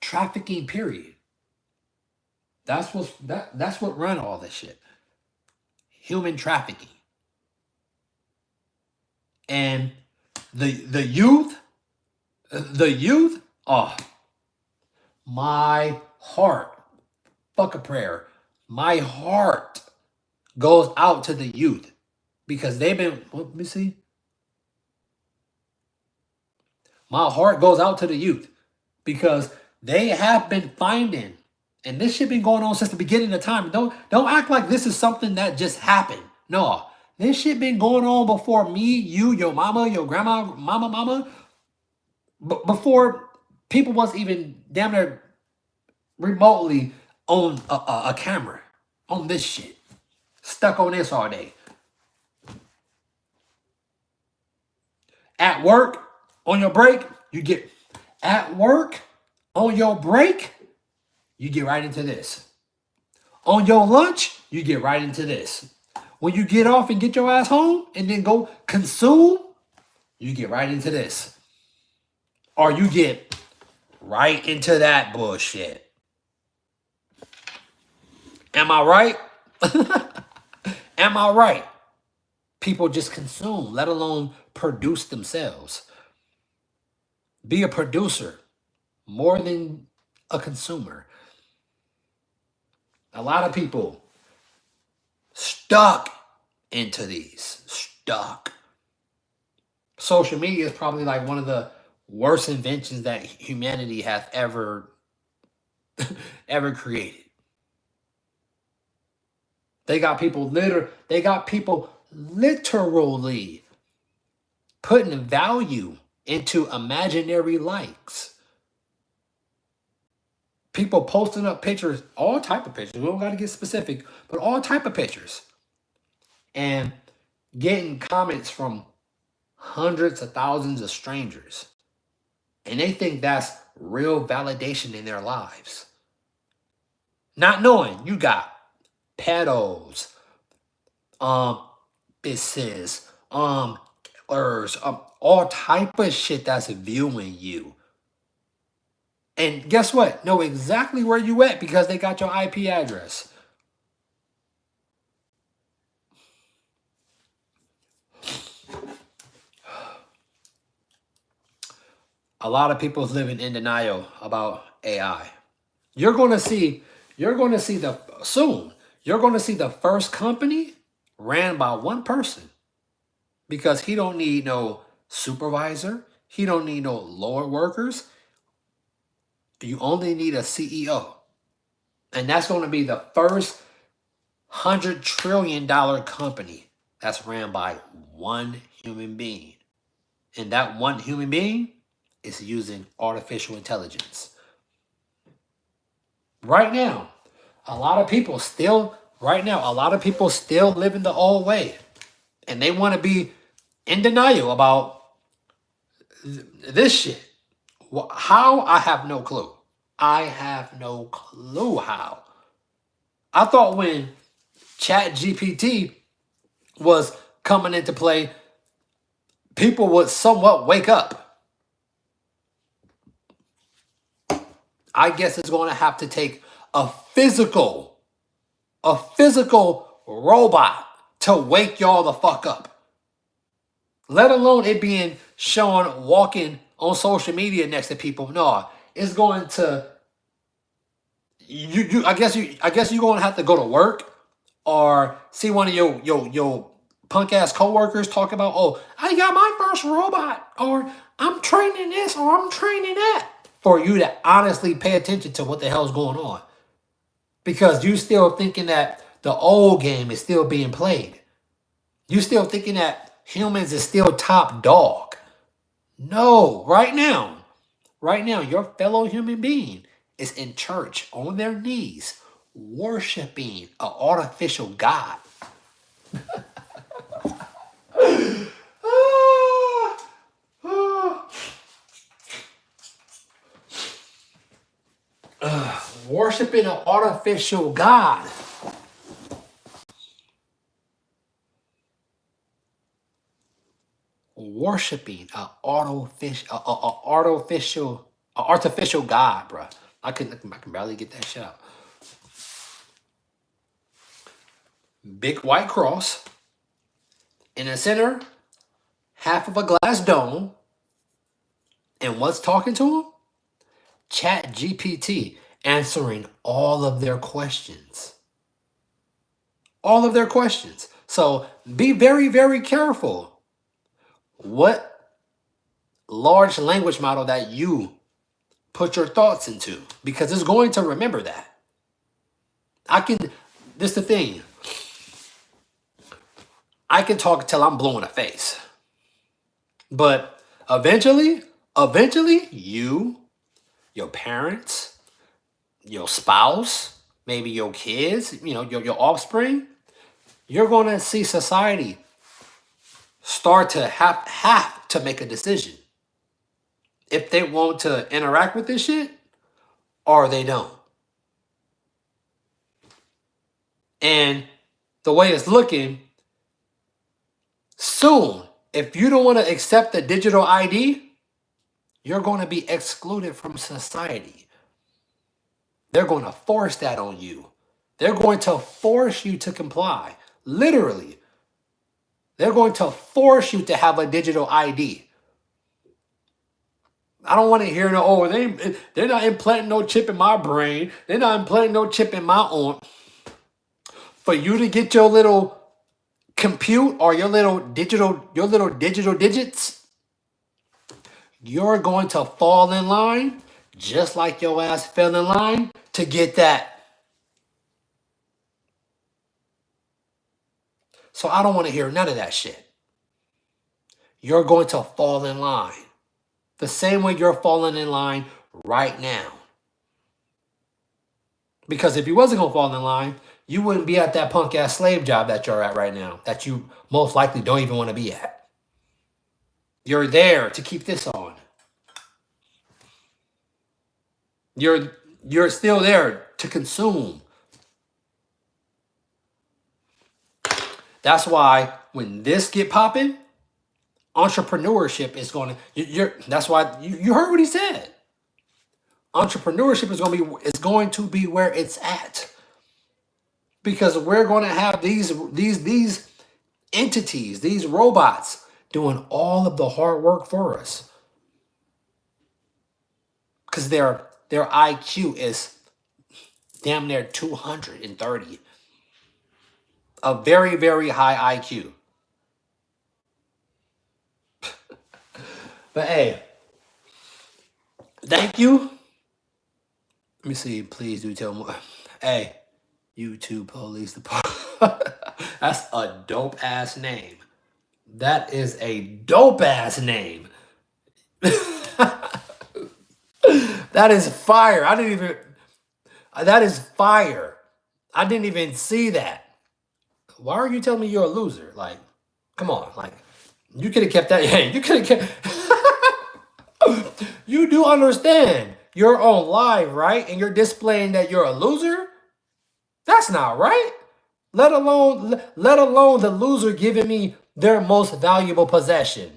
trafficking, period. That's what run all this shit. Human trafficking. And the youth, oh, my heart, fuck a prayer. My heart goes out to the youth because they've been, let me see. My heart goes out to the youth because they have been finding, and this shit been going on since the beginning of time. Don't act like this is something that just happened. No, this shit been going on before me, you, your mama, your grandma, mama, before people was even damn near remotely on a camera on this shit. Stuck on this all day. At work, on your break, you get right into this. On your lunch, you get right into this. When you get off and get your ass home and then go consume, you get right into this. Or you get right into that bullshit. Am I right? Am I right? People just consume, let alone produce themselves. Be a producer more than a consumer. A lot of people stuck into these. Stuck. Social media is probably like one of the worst inventions that humanity has ever created. They got people literally putting value into imaginary likes. People posting up pictures, all type of pictures. We don't got to get specific, but all type of pictures. And getting comments from hundreds of thousands of strangers. And they think that's real validation in their lives. Not knowing you got pedos, bitches, all type of shit that's viewing you. And guess what? Know exactly where you at because they got your IP address. a lot of people is living in denial about AI. You're going to see soon. You're going to see the first company ran by one person because he don't need no supervisor. He don't need no lower workers. You only need a CEO. And that's going to be the first $100 trillion company that's ran by one human being. And that one human being is using artificial intelligence. Right now, a lot of people still living the old way. And they want to be in denial about this shit. How? I have no clue. I have no clue how. I thought when ChatGPT was coming into play, people would somewhat wake up. I guess it's going to have to take a physical robot to wake y'all the fuck up. Let alone it being shown walking on social media next to people. No, it's going to I guess you're going to have to go to work or see one of your punk ass coworkers talk about, oh, I got my first robot, or I'm training this, or I'm training that, for you to honestly pay attention to what the hell's going on. Because you still thinking that the old game is still being played. You still thinking that humans is still top dog. No, right now, your fellow human being is in church on their knees, worshiping an artificial God. Worshiping an artificial God. Worshiping an artificial God, bro. I can barely get that shit out. Big white cross. In the center, half of a glass dome. And what's talking to him? ChatGPT answering all of their questions. All of their questions. So be very, very careful what large language model that you put your thoughts into, because it's going to remember that. This is the thing. I can talk till I'm blue in the face. But eventually, you, your parents, your spouse, maybe your kids, your offspring, you're going to see society start to have to make a decision if they want to interact with this shit or they don't. And the way it's looking, soon, if you don't want to accept the digital ID, you're going to be excluded from society. They're going to force that on you. They're going to force you to comply. Literally. They're going to force you to have a digital ID. I don't want to hear they're not implanting no chip in my brain. They're not implanting no chip in my arm. For you to get your little compute or your little digital digits, you're going to fall in line just like your ass fell in line to get that. So I don't want to hear none of that shit. You're going to fall in line the same way you're falling in line right now. Because if you wasn't going to fall in line, you wouldn't be at that punk ass slave job that you're at right now, that you most likely don't even want to be at. You're there to keep this on. You're still there to consume. That's why when this get popping, entrepreneurship is going to. That's why you heard what he said. Entrepreneurship is going to be where it's at, because we're going to have these entities, these robots, doing all of the hard work for us. because their IQ is damn near 230. A very, very high IQ. But hey, thank you. Let me see. Please do tell more. Hey, YouTube Police Department. That's a dope ass name. That is a dope ass name. That is fire. That is fire. I didn't even see that. Why are you telling me you're a loser? Like, come on. Like, you could have kept that. Yeah, you could have kept. You do understand you're on live, right? And you're displaying that you're a loser? That's not right. Let alone the loser giving me their most valuable possession.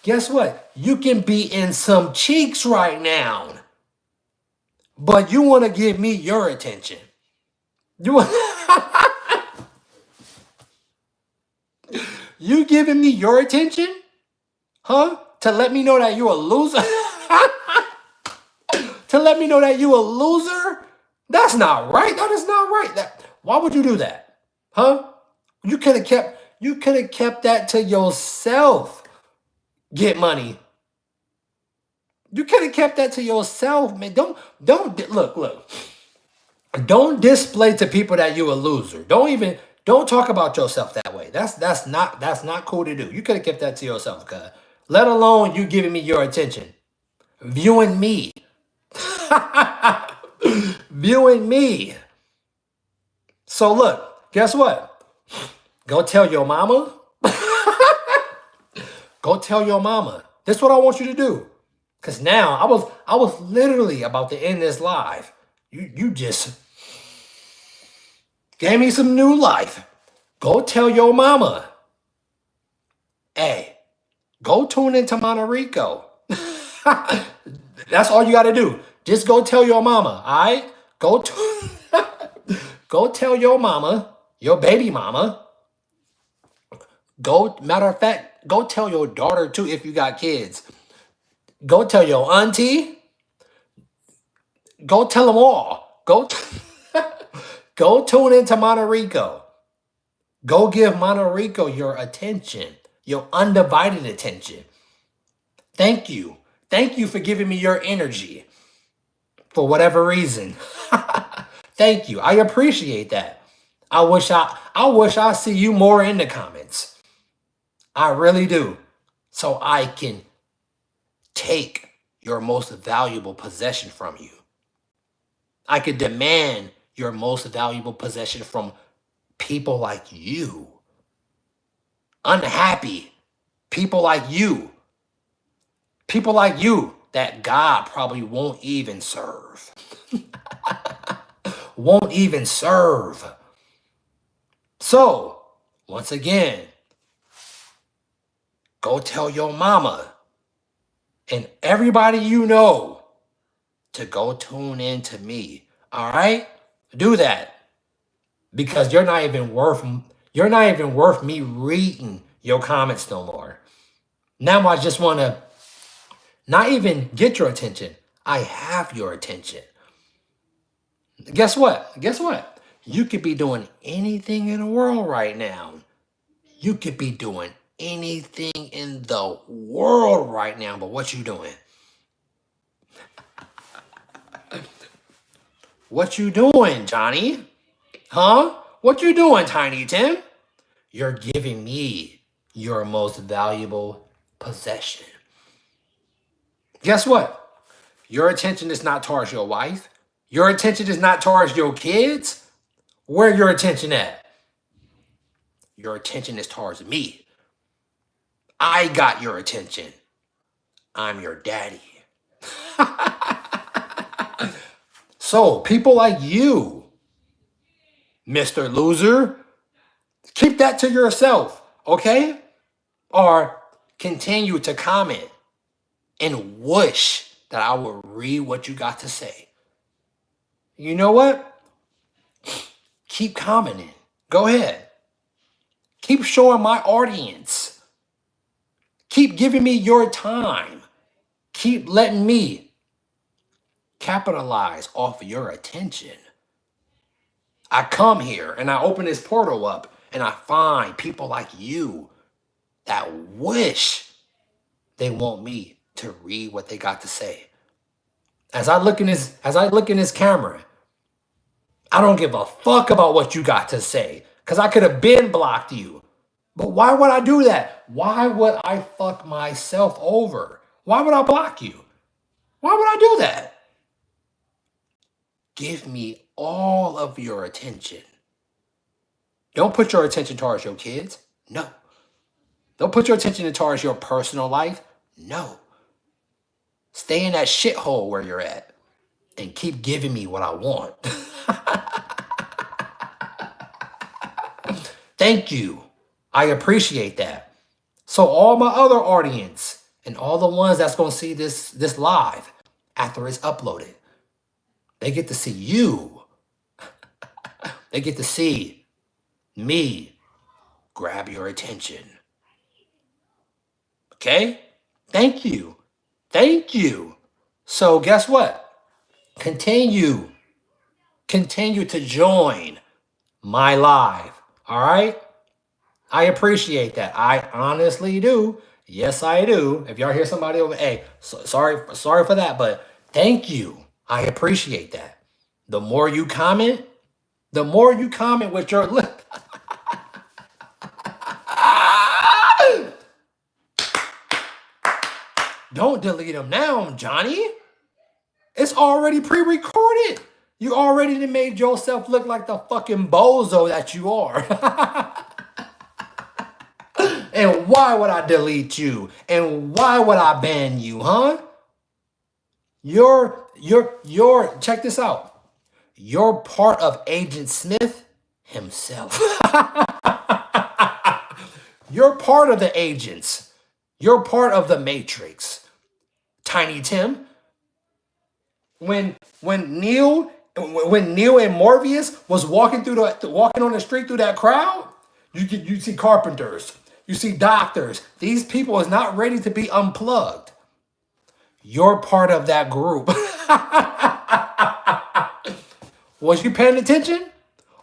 Guess what? You can be in some cheeks right now, but you want to give me your attention. You giving me your attention? Huh? To let me know that you're a loser? To let me know that you're a loser? That's not right. That is not right. Why would you do that? Huh? You could have kept that to yourself. Get money. You could have kept that to yourself, man. Don't look. Don't display to people that you're a loser. Don't talk about yourself that way. That's not cool to do. You could have kept that to yourself, cuz. Let alone you giving me your attention. Viewing me. Viewing me. So look, guess what? Go tell your mama. Go tell your mama. This is what I want you to do. Cause now I was literally about to end this live. You just gave me some new life. Go tell your mama. Hey, go tune into Monterico. That's all you gotta do. Just go tell your mama, all right? Go tell your mama, your baby mama. Matter of fact, go tell your daughter too if you got kids. Go tell your auntie. Go tell them all. Go tune into Monterico. Go give Monterico your attention, your undivided attention. Thank you. Thank you for giving me your energy for whatever reason. Thank you. I appreciate that. I wish I see you more in the comments. I really do. So I can take your most valuable possession from you. I could demand your most valuable possession from people like you. Unhappy people like you. People like you that God probably won't even serve. Won't even serve. So, once again, go tell your mama and everybody you know to go tune in to me. All right? Do that. Because you're not even worth me reading your comments no more. Now I just want to not even get your attention. I have your attention. Guess what? You could be doing anything in the world right now. You could be doing anything in the world right now, but what you doing? What you doing, Johnny? Huh? What you doing, Tiny Tim? You're giving me your most valuable possession. Guess what? Your attention is not towards your wife. Your attention is not towards your kids. Where your attention at? Your attention is towards me. I got your attention. I'm your daddy. So, people like you, Mr. Loser, keep that to yourself, okay? Or continue to comment and wish that I will read what you got to say. You know what? Keep commenting. Go ahead. Keep showing my audience. Keep giving me your time. Keep letting me capitalize off your attention. I come here and I open this portal up and I find people like you that wish they want me to read what they got to say. As I look in this camera, I don't give a fuck about what you got to say because I could have been blocked you. But why would I do that? Why would I fuck myself over? Why would I block you? Why would I do that? Give me all of your attention. Don't put your attention towards your kids. No. Don't put your attention towards your personal life. No. Stay in that shithole where you're at and keep giving me what I want. Thank you. I appreciate that. So all my other audience and all the ones that's going to see this live after it's uploaded, they get to see you. They get to see me grab your attention. Okay? Thank you. Thank you. So guess what? Continue to join my live. All right? I appreciate that. I honestly do. Yes, I do. If y'all hear somebody over, hey, sorry for that, but thank you. I appreciate that. The more you comment with your lip. Don't delete them now, Johnny. It's already pre-recorded. You already made yourself look like the fucking bozo that you are. And why would I delete you? And why would I ban you, huh? You're check this out. You're part of Agent Smith himself. You're part of the agents. You're part of the Matrix. Tiny Tim. When Neo and Morpheus was walking on the street through that crowd, you see carpenters. You see doctors. These people is not ready to be unplugged. You're part of that group. Was you paying attention?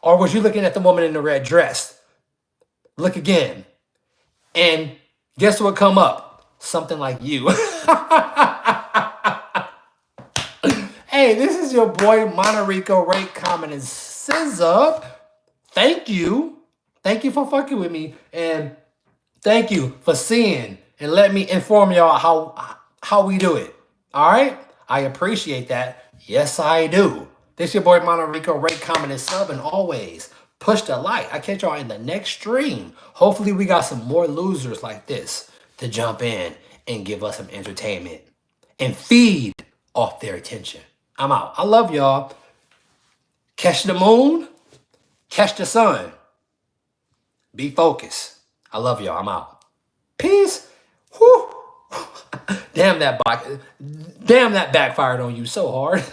Or was you looking at the woman in the red dress? Look again. And guess what come up? Something like you. Hey, this is your boy Monterico Ray Common and SZA. Thank you. Thank you for fucking with me. And thank you for seeing and let me inform y'all how we do it. All right? I appreciate that. Yes, I do. This your boy Monterico Ray, comment and sub, and always push the like. I catch y'all in the next stream. Hopefully we got some more losers like this to jump in and give us some entertainment and feed off their attention. I'm out. I love y'all. Catch the moon. Catch the sun. Be focused. I love y'all. I'm out. Peace. Whew. Damn, that backfired on you so hard.